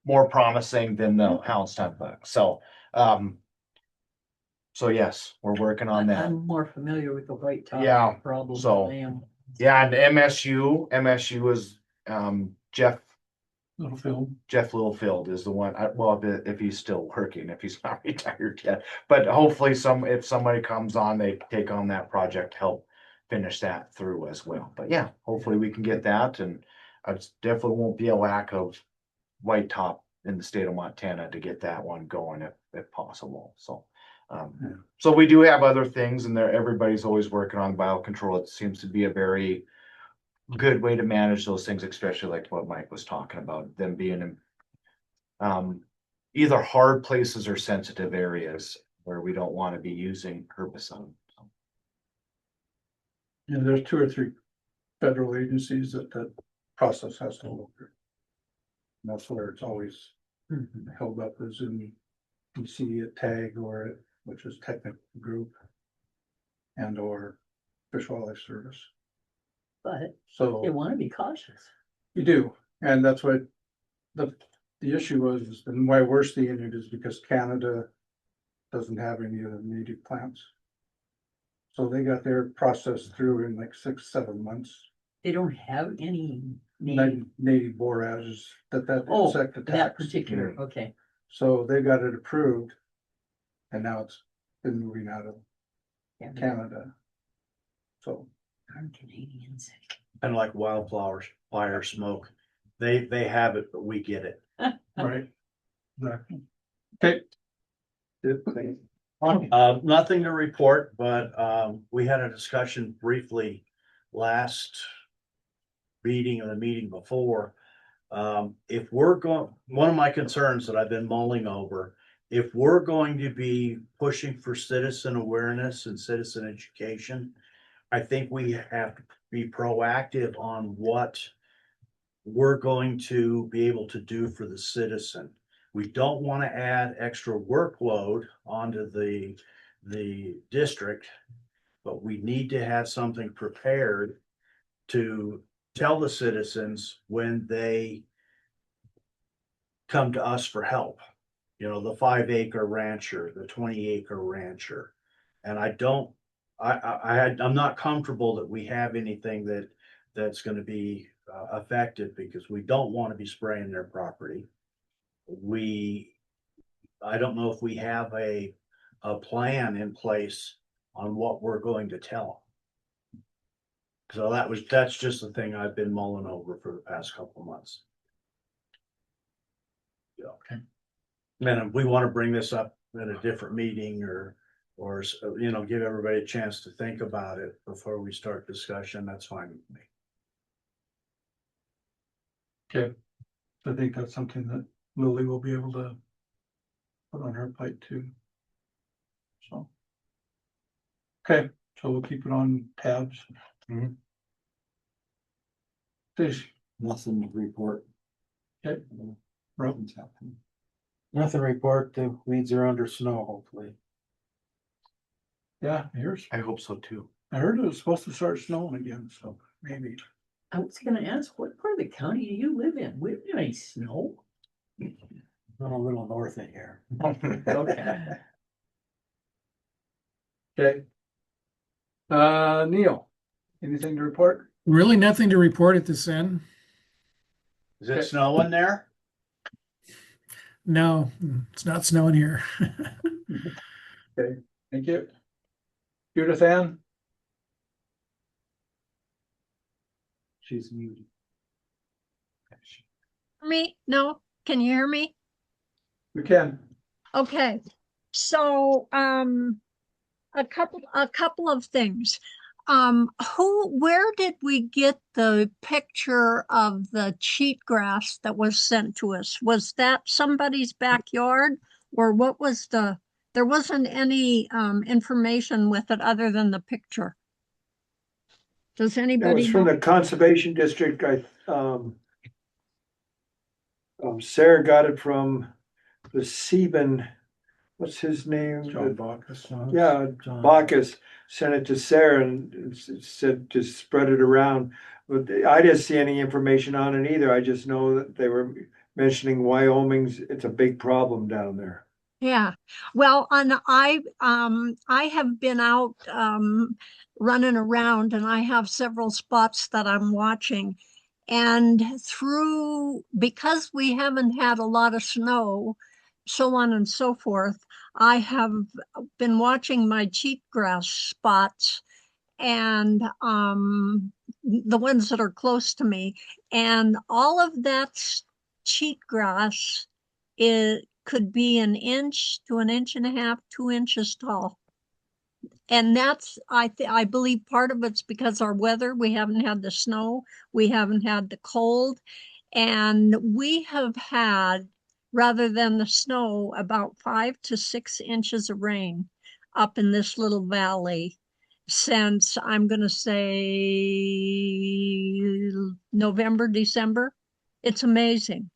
more promising than the houndstooth bug. So yes, we're working on that.
I'm more familiar with the white top
Yeah,
problem
so-
than I am.
Yeah, and MSU is Jeff Littlefield is the one. Well, if he's still working, if he's not retired yet, but hopefully if somebody comes on, they take on that project, help finish that through as well. But yeah, hopefully we can get that, and I definitely won't be a lack of white top in the state of Montana to get that one going if possible. So. So we do have other things, and everybody's always working on biocontrol. It seems to be a very good way to manage those things, especially like what Mike was talking about, them being in either hard places or sensitive areas where we don't want to be using herbicide.
Yeah, there's 2 or 3 federal agencies that process has to go through. And that's where it's always held up, is in you see a tag or it, which is technical group, and or Fish Wildlife Service.
But
So
they want to be cautious.
you do, and that's what the the issue was, and why we're seeing it is because Canada doesn't have any of the native plants. So they got their process through in like 6-7 months.
They don't have any
Native borages that
Oh,
insect
that
attacks.
particular, okay.
So they got it approved. And now it's been moving out of Canada. So.
Darn Canadians.
And like wildflowers, fire, smoke, they have it, but we get it.
Right. Exactly. Okay.
Nothing to report, but we had a discussion briefly last meeting or the meeting before. If we're going, one of my concerns that I've been mulling over, if we're going to be pushing for citizen awareness and citizen education, I think we have to be proactive on what we're going to be able to do for the citizen. We don't want to add extra workload onto the district, but we need to have something prepared to tell the citizens when they come to us for help. You know, the 5-acre rancher, the 20-acre rancher. And I'm not comfortable that we have anything that's going to be effective, because we don't want to be spraying their property. I don't know if we have a plan in place on what we're going to tell them. So that's just the thing I've been mulling over for the past couple of months. Yeah. Okay. And we want to bring this up at a different meeting or give everybody a chance to think about it before we start discussion. That's fine with me.
Okay. I think that's something that Lily will be able to put on her plate too. So. Okay, so we'll keep it on tabs. Fish.
Nothing to report.
Okay. Rob.
Nothing to report. The weeds are under snow, hopefully.
Yeah, here's.
I hope so too.
I heard it was supposed to start snowing again, so maybe.
I was gonna ask, what part of the county do you live in? We have any snow?
I'm a little north of here.
Okay.
Okay. Neil, anything to report?
Really nothing to report at this end.
Is it snowing there?
No, it's not snowing here.
Okay, thank you. Judith Ann? She's muted.
Me? No, can you hear me?
We can.
Okay, so a couple of things. Where did we get the picture of the cheatgrass that was sent to us? Was that somebody's backyard, or what was there wasn't any information with it other than the picture? Does
It
anybody
was from
know?
the conservation district. Sarah got it from the Sieben, what's his name?
John Bacchus.
Yeah, Bacchus sent it to Sarah and said to spread it around. But I didn't see any information on it either. I just know that they were mentioning Wyoming's, it's a big problem down there.
Yeah, well, and I have been out running around, and I have several spots that I'm watching. And because we haven't had a lot of snow, so on and so forth, I have been watching my cheatgrass spots and the ones that are close to me. And all of that cheatgrass could be an inch to an inch and a half, 2 inches tall. And that's, I believe part of it's because our weather, we haven't had the snow, we haven't had the cold, and we have had, rather than the snow, about 5 to 6 inches of rain up in this little valley since, I'm going to say, November, December. It's amazing.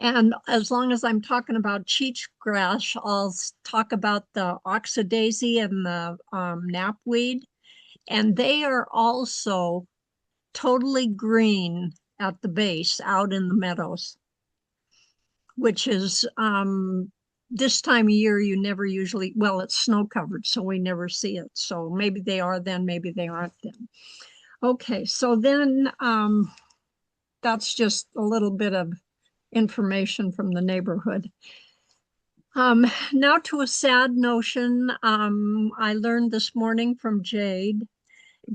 And as long as I'm talking about cheatgrass, I'll talk about the oxydaisy and the knapweed. And they are also totally green at the base out in the meadows, which is this time of year you never usually, well, it's snow covered, so we never see it. So maybe they are then, maybe they aren't then. Okay, so then that's just a little bit of information from the neighborhood. Now to a sad notion. I learned this morning from Jade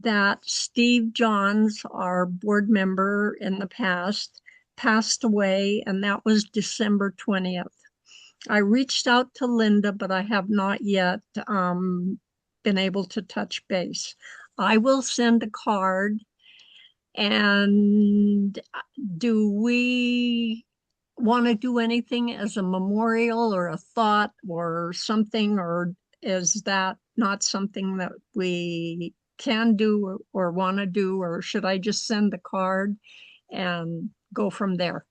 that Steve Johns, our board member in the past, passed away, and that was December 20th. I reached out to Linda, but I have not yet been able to touch base. I will send a card. And do we want to do anything as a memorial or a thought or something, or is that not something that we can do or want to do, or should I just send the card and go from there?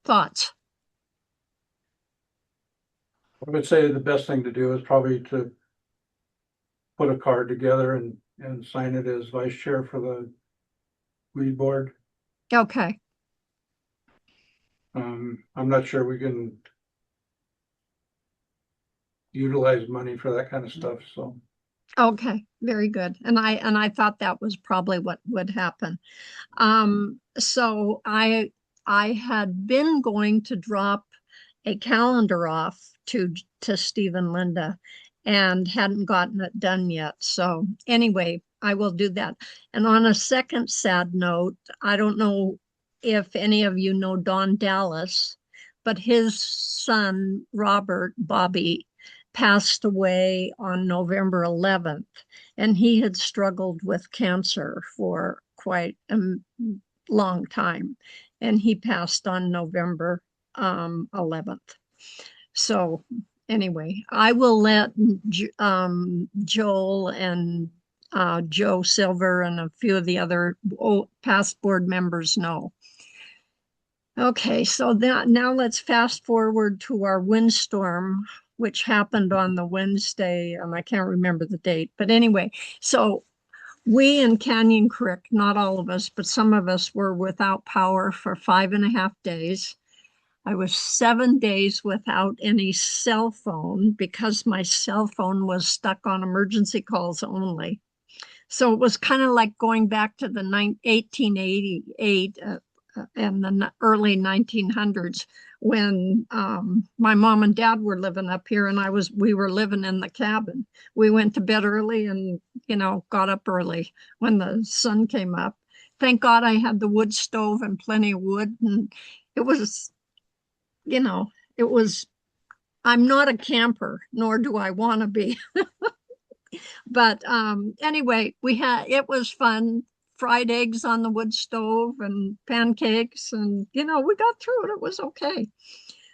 Thoughts?
I would say the best thing to do is probably to put a card together and sign it as vice chair for the weed board.
Okay.
I'm not sure we can utilize money for that kind of stuff, so.
Okay, very good. And I thought that was probably what would happen. So I had been going to drop a calendar off to Steve and Linda and hadn't gotten it done yet. So anyway, I will do that. And on a second sad note, I don't know if any of you know Don Dallas, but his son, Robert Bobby, passed away on November 11th, and he had struggled with cancer for quite a long time, and he passed on November 11th. So anyway, I will let Joel and Joe Silver and a few of the other past board members know. Okay, so now let's fast forward to our windstorm, which happened on the Wednesday, and I can't remember the date. But anyway, so we in Canyon Creek, not all of us, but some of us were without power for 5.5 days. I was 7 days without any cell phone because my cell phone was stuck on emergency calls only. So it was kind of like going back to the 1888 and the early 1900s when my mom and dad were living up here and we were living in the cabin. We went to bed early and, got up early when the sun came up. Thank God I had the wood stove and plenty of wood. And it was, I'm not a camper, nor do I want to be. But anyway, it was fun. Fried eggs on the wood stove and pancakes, and we got through it. It was okay.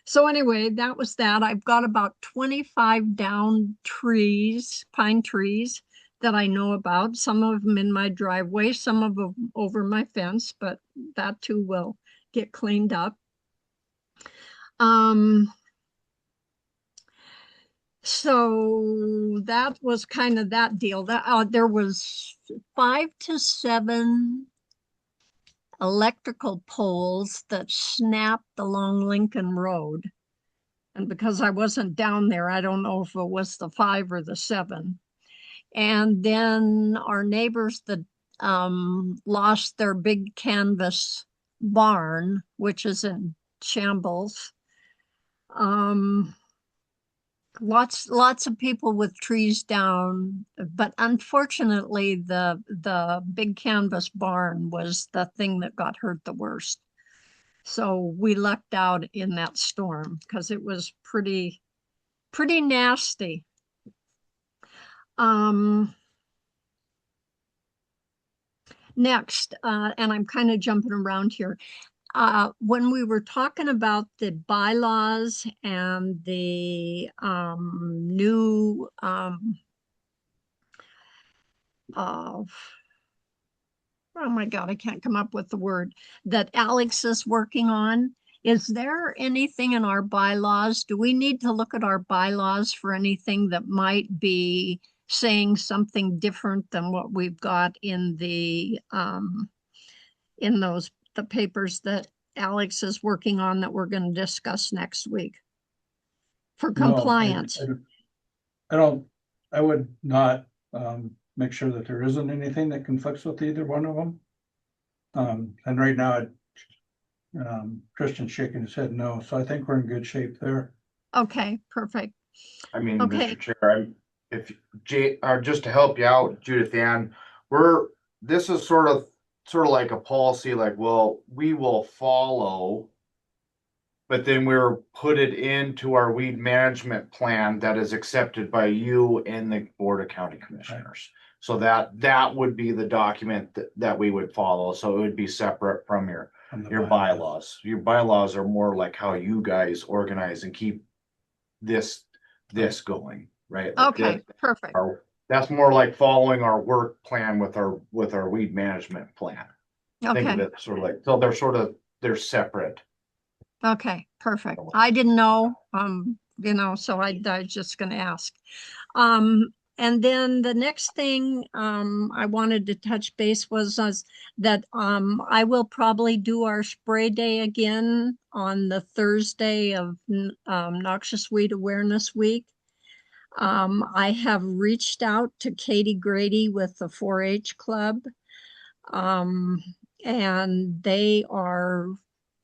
So anyway, that was that. I've got about 25 downed trees, pine trees, that I know about. Some of them in my driveway, some of them over my fence, but that too will get cleaned up. So that was kind of that deal. There was 5 to 7 electrical poles that snapped along Lincoln Road. And because I wasn't down there, I don't know if it was the 5 or the 7. And then our neighbors that lost their big canvas barn, which is in shambles. Lots of people with trees down, but unfortunately the big canvas barn was the thing that got hurt the worst. So we lucked out in that storm because it was pretty nasty. Next, and I'm kind of jumping around here. When we were talking about the bylaws and the new oh my God, I can't come up with the word that Alex is working on. Is there anything in our bylaws? Do we need to look at our bylaws for anything that might be saying something different than what we've got in the in the papers that Alex is working on that we're gonna discuss next week? For
No,
compliance?
I would not, make sure that there isn't anything that conflicts with either one of them. And right now, Christian's shaking his head no, so I think we're in good shape there.
Okay, perfect.
I mean,
Okay.
Mr. Chair, or just to help you out, Judith Ann, this is sort of like a policy, like, well, we will follow, but then we're put it into our weed management plan that is accepted by you and the Board of County Commissioners. So that would be the document that we would follow. So it would be separate from your bylaws. Your bylaws are more like how you guys organize and keep this going, right? Like
Okay, perfect.
that's more like following our work plan with our weed management plan. Think of
Okay,
it sort of like, so they're separate.
okay, perfect. I didn't know, so I was just gonna ask. And then the next thing, I wanted to touch base was that, I will probably do our spray day again on the Thursday of, Noxious Weed Awareness Week. I have reached out to Katie Grady with the 4-H Club. And they are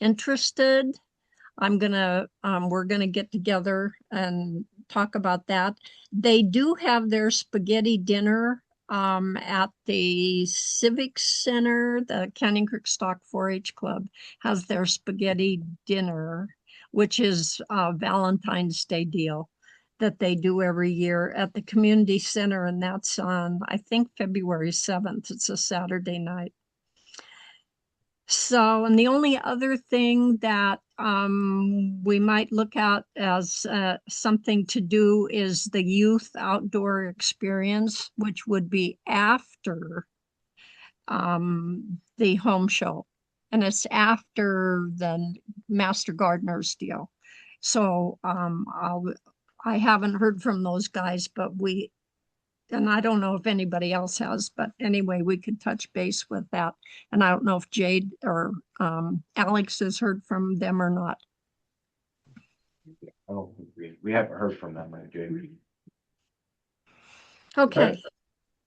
interested. We're gonna get together and talk about that. They do have their spaghetti dinner at the Civic Center. The Canyon Creek Stock 4-H Club has their spaghetti dinner, which is a Valentine's Day deal that they do every year at the community center, and that's on, I think, February 7th. It's a Saturday night. So, and the only other thing that we might look at as something to do is the youth outdoor experience, which would be after the home show. And it's after the Master Gardener's deal. So I haven't heard from those guys, but and I don't know if anybody else has, but anyway, we could touch base with that. And I don't know if Jade or Alex has heard from them or not.
Oh, we haven't heard from them, right, Jay?
Okay.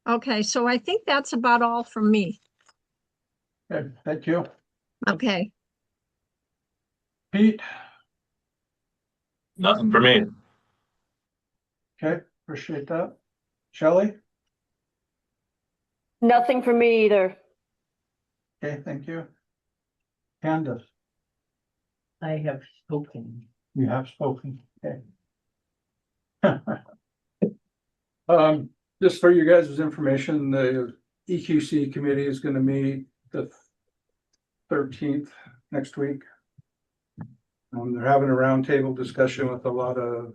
Okay, so I think that's about all from me.
Okay, thank you.
Okay.
Pete,
Nothing for me.
okay, appreciate that. Shelley?
Nothing for me either.
Okay, thank you. Candace,
I have spoken.
you have spoken, okay. Just for you guys' information, the EQC committee is gonna meet the 13th next week. They're having a roundtable discussion with a lot of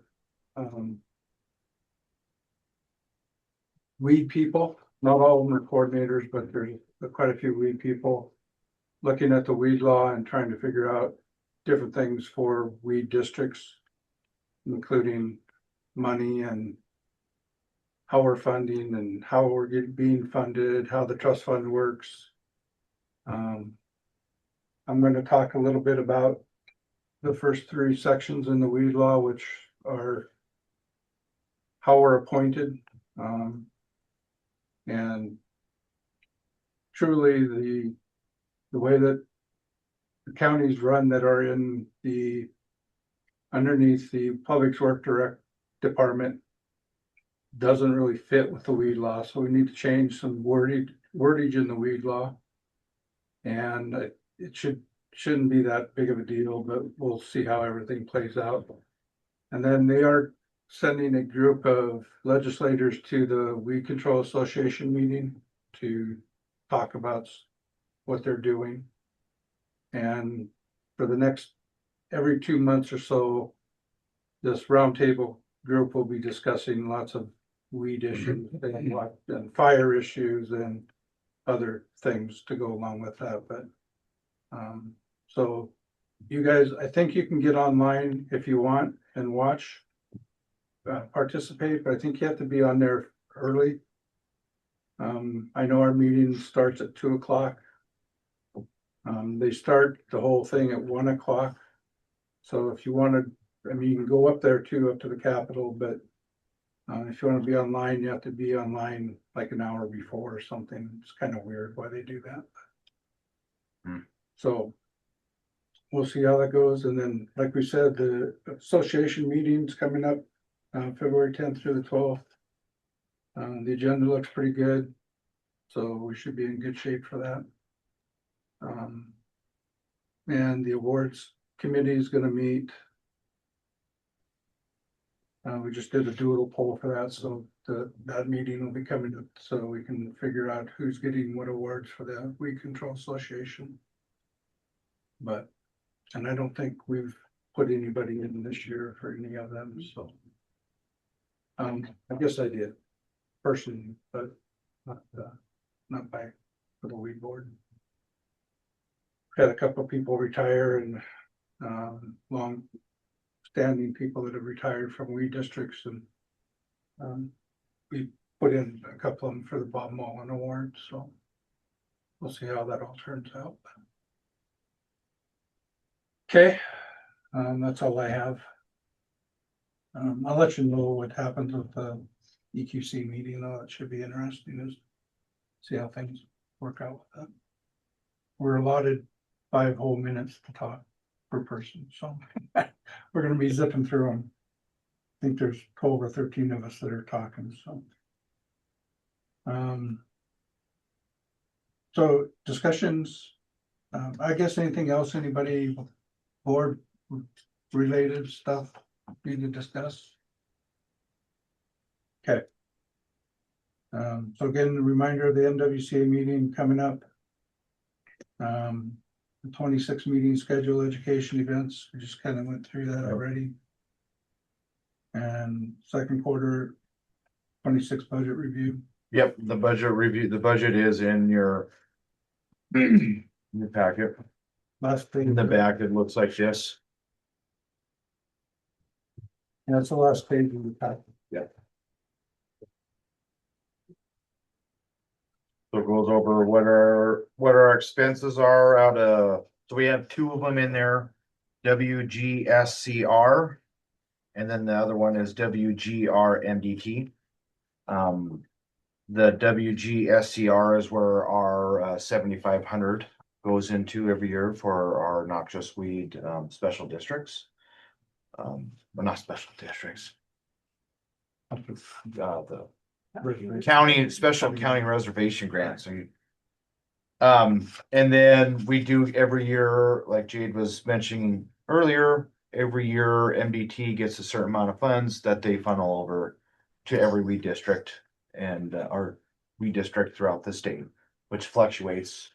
weed people. Not all of them are coordinators, but there's quite a few weed people looking at the weed law and trying to figure out different things for weed districts, including money and how we're funding and how we're being funded, how the trust fund works. I'm going to talk a little bit about the first 3 sections in the weed law, which are how we're appointed, and truly the way that the counties run that are in underneath the Public Works Department doesn't really fit with the weed law. So we need to change some wordage in the weed law. And it shouldn't be that big of a deal, but we'll see how everything plays out. And then they are sending a group of legislators to the Weed Control Association meeting to talk about what they're doing. And for the next every 2 months or so, this roundtable group will be discussing lots of weed issues and fire issues and other things to go along with that. But so you guys, I think you can get online if you want and watch, participate, but I think you have to be on there early. I know our meeting starts at 2 o'clock. They start the whole thing at 1 o'clock. So if you wanted, I mean, you can go up there too, up to the Capitol, but if you want to be online, you have to be online like an hour before or something. It's kind of weird why they do that. So we'll see how that goes. And then, like we said, the association meeting's coming up February 10th through the 12th. The agenda looks pretty good, so we should be in good shape for that. And the awards committee is going to meet. We just did a doodle poll for that, so that meeting will be coming up, so we can figure out who's getting what awards for the Weed Control Association. But, and I don't think we've put anybody in this year for any of them, so. I guess I did personally, but not by for the weed board. Had a couple of people retire and long standing people that have retired from weed districts, and we put in a couple of them for the Bob Mullen Award, so we'll see how that all turns out. Okay, that's all I have. I'll let you know what happens with the EQC meeting, though. It should be interesting to see how things work out with that. We're allotted 5 whole minutes to talk per person, so we're gonna be zipping through them. I think there's 12 or 13 of us that are talking, so. So discussions, I guess anything else, anybody board related stuff need to discuss? Okay. So again, a reminder of the MWCA meeting coming up. The 26 meeting schedule, education events, we just kind of went through that already. And second quarter 26 budget review.
Yep, the budget review, the budget is in your packet.
Last thing
In the back, it looks like this.
Yeah, that's the last page of the packet.
Yeah. So it goes over what our expenses are out of, so we have 2 of them in there, WGSCR. And then the other one is WGRMDT. The WGSCR is where our 7,500 goes into every year for our noxious weed special districts. Well, not special districts. The county, special county reservation grants. And then we do every year, like Jade was mentioning earlier, every year MDT gets a certain amount of funds that they funnel over to every weed district and our weed district throughout the state, which fluctuates.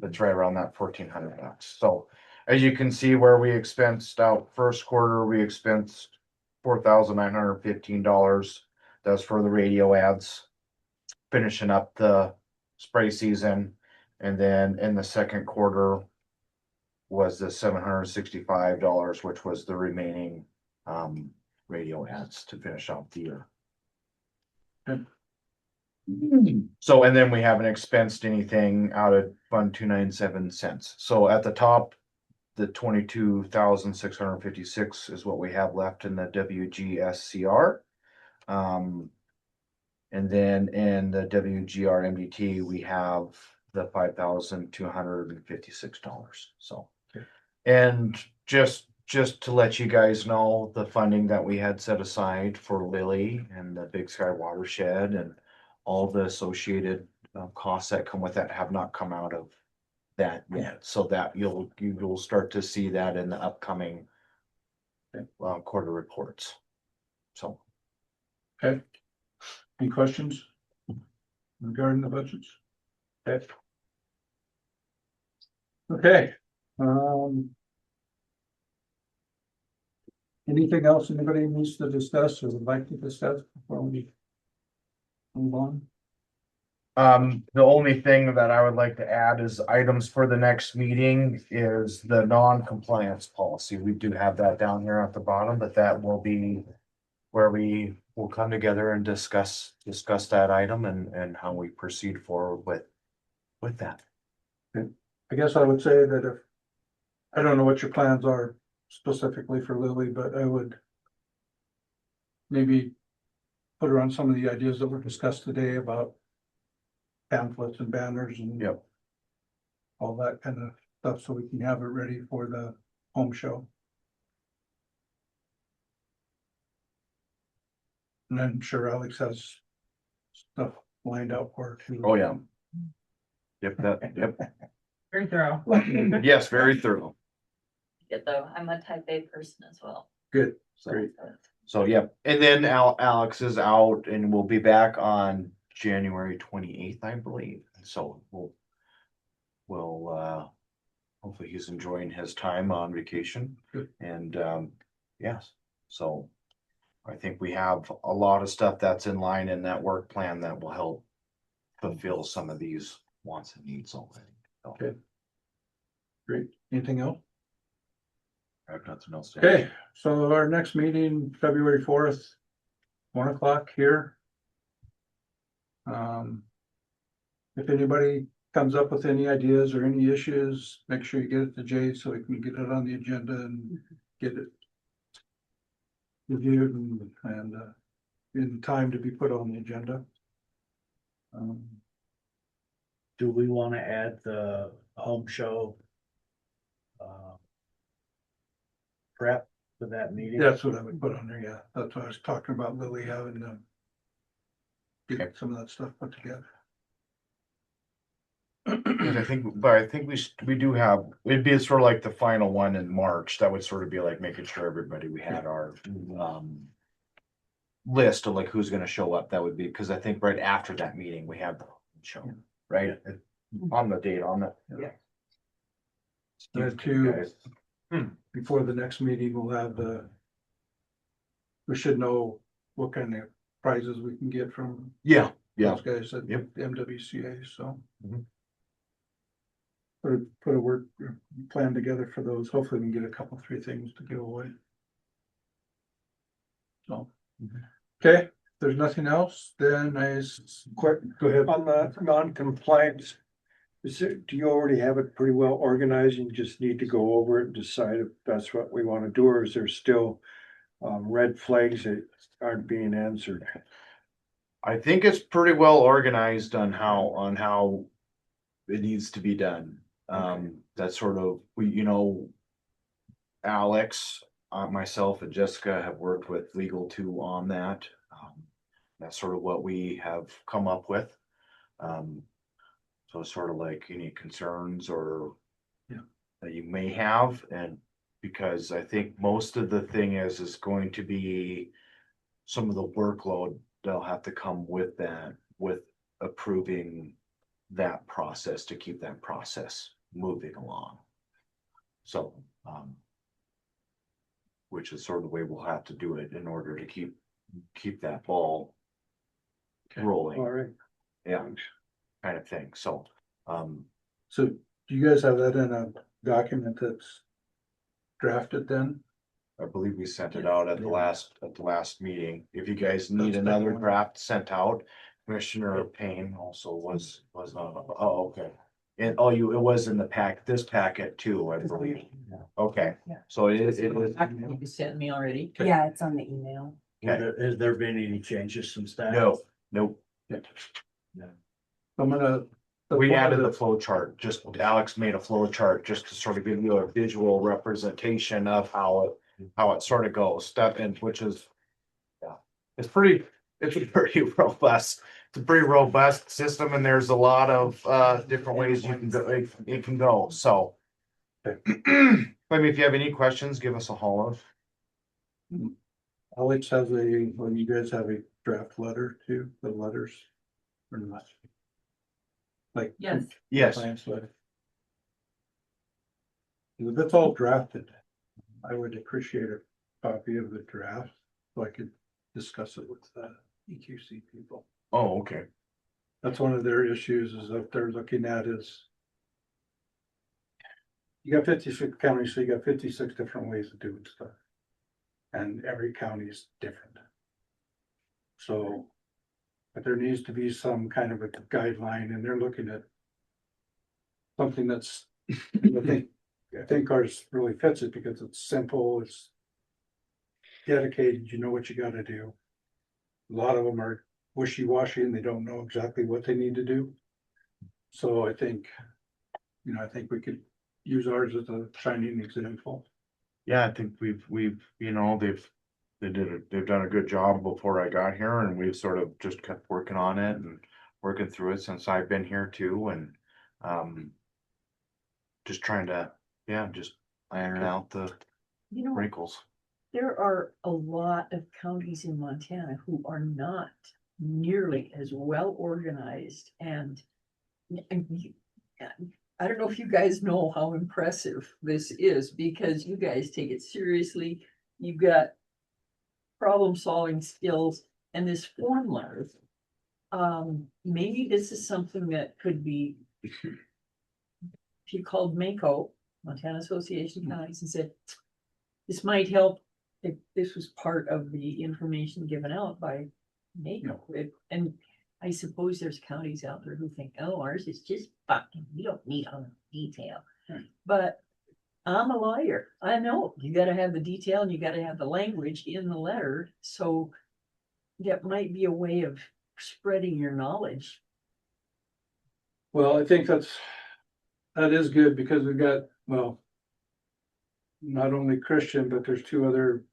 It's right around that $1,400. So as you can see where we expensed out first quarter, we expensed $4,915. That's for the radio ads, finishing up the spray season. And then in the second quarter was the $765, which was the remaining radio ads to finish off the year.
Good.
So, and then we haven't expensed anything out of Fund 297 cents. So at the top, the 22,656 is what we have left in the WGSCR. And then in the WGR MDT, we have the $5,256. So,
okay.
And just to let you guys know, the funding that we had set aside for Lilly and the Big Sky Watershed and all the associated costs that come with that have not come out of that yet. So that you'll start to see that in the upcoming quarter reports. So.
Okay. Any questions regarding the budgets? Okay. Okay. Anything else anybody needs to discuss or would like to discuss before we move on?
The only thing that I would like to add is items for the next meeting is the non-compliance policy. We do have that down here at the bottom, but that will be where we will come together and discuss that item and how we proceed forward with that.
Okay. I guess I would say that if, I don't know what your plans are specifically for Lily, but I would maybe put her on some of the ideas that were discussed today about pamphlets and banners and
Yep.
all that kind of stuff, so we can have it ready for the home show. And I'm sure Alex has stuff lined out for her too.
Oh, yeah. Yep.
Very thorough.
Yes, very thorough.
Good though, I'm a type A person as well.
Good,
So,
great.
so yeah, and then Alex is out and we'll be back on January 28th, I believe. So we'll hopefully he's enjoying his time on vacation.
Good.
And yes, so I think we have a lot of stuff that's in line in that work plan that will help fulfill some of these wants and needs already. So,
Okay. Great. Anything else?
I have nothing else to add.
Okay, so our next meeting, February 4th, 1 o'clock here. If anybody comes up with any ideas or any issues, make sure you get it to Jay so we can get it on the agenda and get it reviewed and in time to be put on the agenda.
Do we want to add the home show prep for that meeting?
That's what I would put on there, yeah. That's what I was talking about, Lily having them get some of that stuff put together.
And I think we do have, it'd be sort of like the final one in March. That would sort of be like making sure everybody, we had our list of like who's gonna show up. That would be, because I think right after that meeting, we have the show, right? On the date, on the.
Yeah.
Excuse me,
Two,
guys.
before the next meeting, we'll have we should know what kind of prizes we can get from
Yeah.
those guys at
Yep.
MWCA, so.
Mhm.
Put a work plan together for those. Hopefully we can get a couple, 3 things to give away. So, okay, if there's nothing else, then
Quick,
go ahead.
on the non-compliance, do you already have it pretty well organized? You just need to go over it and decide if that's what we want to do, or is there still red flags that aren't being answered?
I think it's pretty well organized on how it needs to be done. That's sort of, Alex, myself and Jessica have worked with legal too on that. That's sort of what we have come up with. So sort of like any concerns or that you may have, and because I think most of the thing is going to be some of the workload that'll have to come with that, with approving that process to keep that process moving along. So, which is sort of the way we'll have to do it in order to keep that ball rolling.
All right.
Yeah, kind of thing. So,
So do you guys have that in a document that's drafted then?
I believe we sent it out at the last meeting. If you guys need
That's
another
the one.
draft sent out, Commissioner Payne also was not, oh, okay. And, it was in this packet too, I believe. Okay, so it is.
You sent me already.
Yeah, it's on the email.
Has there been any changes since that?
Nope.
I'm gonna.
We added the flow chart, Alex made a flow chart just to sort of give you a visual representation of how it sort of goes, which is, it's a pretty robust. It's a pretty robust system, and there's a lot of different ways it can go, so. I mean, if you have any questions, give us a holler.
Alex has you guys have a draft letter too, the letters or not? Like.
Yes.
Yes.
Compliance letter. If it's all drafted, I would appreciate a copy of the draft so I could discuss it with the EQC people.
Oh, okay.
That's one of their issues is that they're looking at is. You got 56 counties, so you got 56 different ways of doing stuff. And every county is different. So. But there needs to be some kind of a guideline, and they're looking at something that's I think ours really fits it because it's simple, it's dedicated, you know what you gotta do. A lot of them are wishy-washy and they don't know exactly what they need to do. So I think, I think we could use ours as a shining example.
Yeah, I think we've, they've done a good job before I got here, and we've sort of just kept working on it and working through it since I've been here too, and just trying to, just iron out the
You know,
wrinkles.
there are a lot of counties in Montana who are not nearly as well organized and I don't know if you guys know how impressive this is because you guys take it seriously. You've got problem solving skills and this form letter. Maybe this is something that could be, if you called MACO, Montana Association of Counties, and said, this might help if this was part of the information given out by MACO. And I suppose there's counties out there who think, oh, ours is just fucking, we don't need all the detail. But I'm a lawyer. I know you got to have the detail and you got to have the language in the letter. So that might be a way of spreading your knowledge.
Well, I think that is good because we've got, well, not only Christian, but there's two other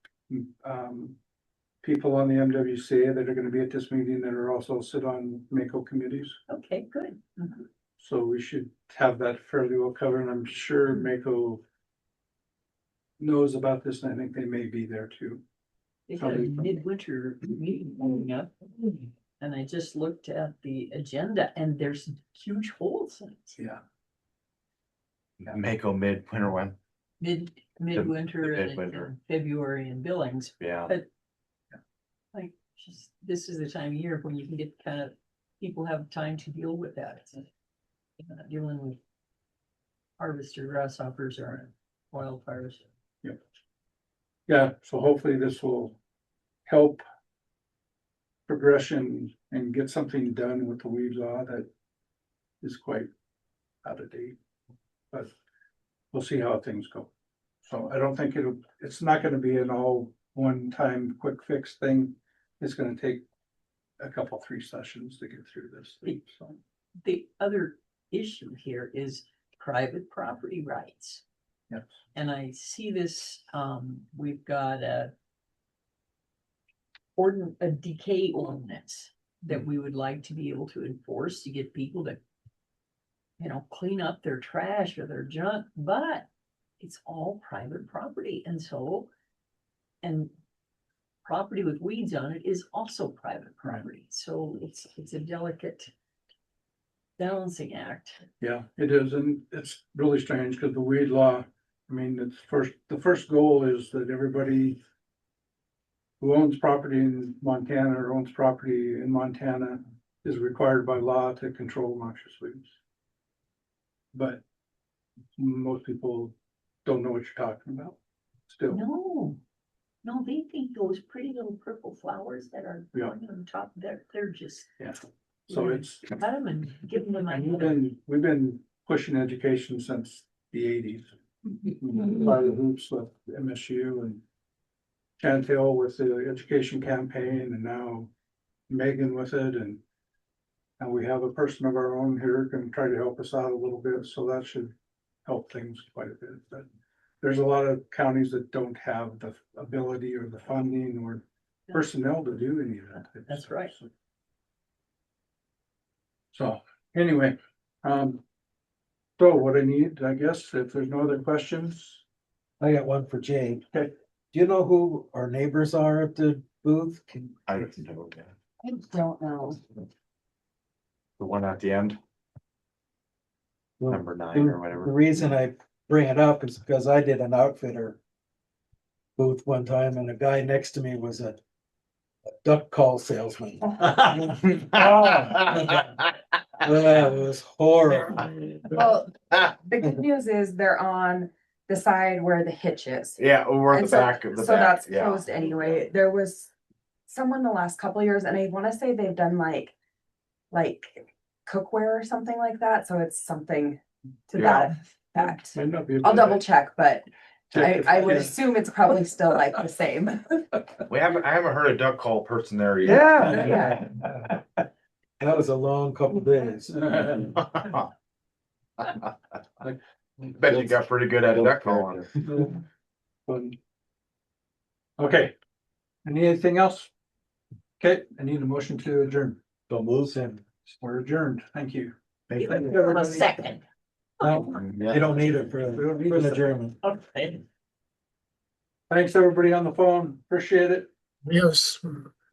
people on the MWCA that are going to be at this meeting that are also sit on MACO committees.
Okay, good. Mm-hmm.
So we should have that fairly well covered. And I'm sure MACO knows about this, and I think they may be there too.
They got a midwinter meeting coming up, and I just looked at the agenda, and there's huge holes in it.
Yeah.
MACO midwinter one.
Midwinter and
midwinter.
February in Billings.
Yeah.
But like, just this is the time of year when you can get kind of people have time to deal with that. You're not dealing with harvester grasshoppers or wildfires.
Yep. Yeah, so hopefully this will help progression and get something done with the weed law that is quite out of date. But we'll see how things go. So I don't think it's not gonna be an all one time quick fix thing. It's gonna take a couple, 3 sessions to get through this thing, so.
The other issue here is private property rights.
Yes.
And I see this, we've got a decay ordinance that we would like to be able to enforce to get people to, clean up their trash or their junk, but it's all private property. And so, and property with weeds on it is also private property. So it's a delicate balancing act.
Yeah, it is, and it's really strange because the weed law, I mean, the first goal is that everybody who owns property in Montana or owns property in Montana is required by law to control noxious weeds. But most people don't know what you're talking about still.
No, they think those pretty little purple flowers that are growing on top, they're just.
Yeah. So it's.
Cut them and give them my.
We've been pushing education since the 80s. By the hoops with MSU and Chantel with the education campaign, and now Megan with it, and we have a person of our own here who can try to help us out a little bit, so that should help things quite a bit. But there's a lot of counties that don't have the ability or the funding or personnel to do any of that.
That's right.
So anyway, so what I need, I guess, if there's no other questions.
I got one for Jay.
Okay.
Do you know who our neighbors are at the booth?
I don't know that.
I don't know.
The one at the end,
Well,
number 9 or
The
whatever.
reason I bring it up is because I did an outfitter booth one time and a guy next to me was a duck call salesman. That was horrible.
Well, the good news is they're on the side where the hitch is.
Yeah, over
And
the
so-
back of the
So
back.
that's
Yeah.
closed anyway. There was someone the last couple of years, and I want to say they've done like cookware or something like that. So it's something to
Yeah.
that that.
Might not be a
I'll
bad
double check, but
idea.
I would
Yeah.
assume it's probably still like the same.
I haven't heard a duck call person there yet.
Yeah.
That was a long couple days.
Bet you got pretty good at duck calling.
Fun. Okay. Anything else? Okay, I need a motion to adjourn.
Don't lose him.
We're adjourned. Thank you.
Thank you.
A second.
No, you don't need it for the German.
Okay.
Thanks, everybody on the phone. Appreciate it.
Yes.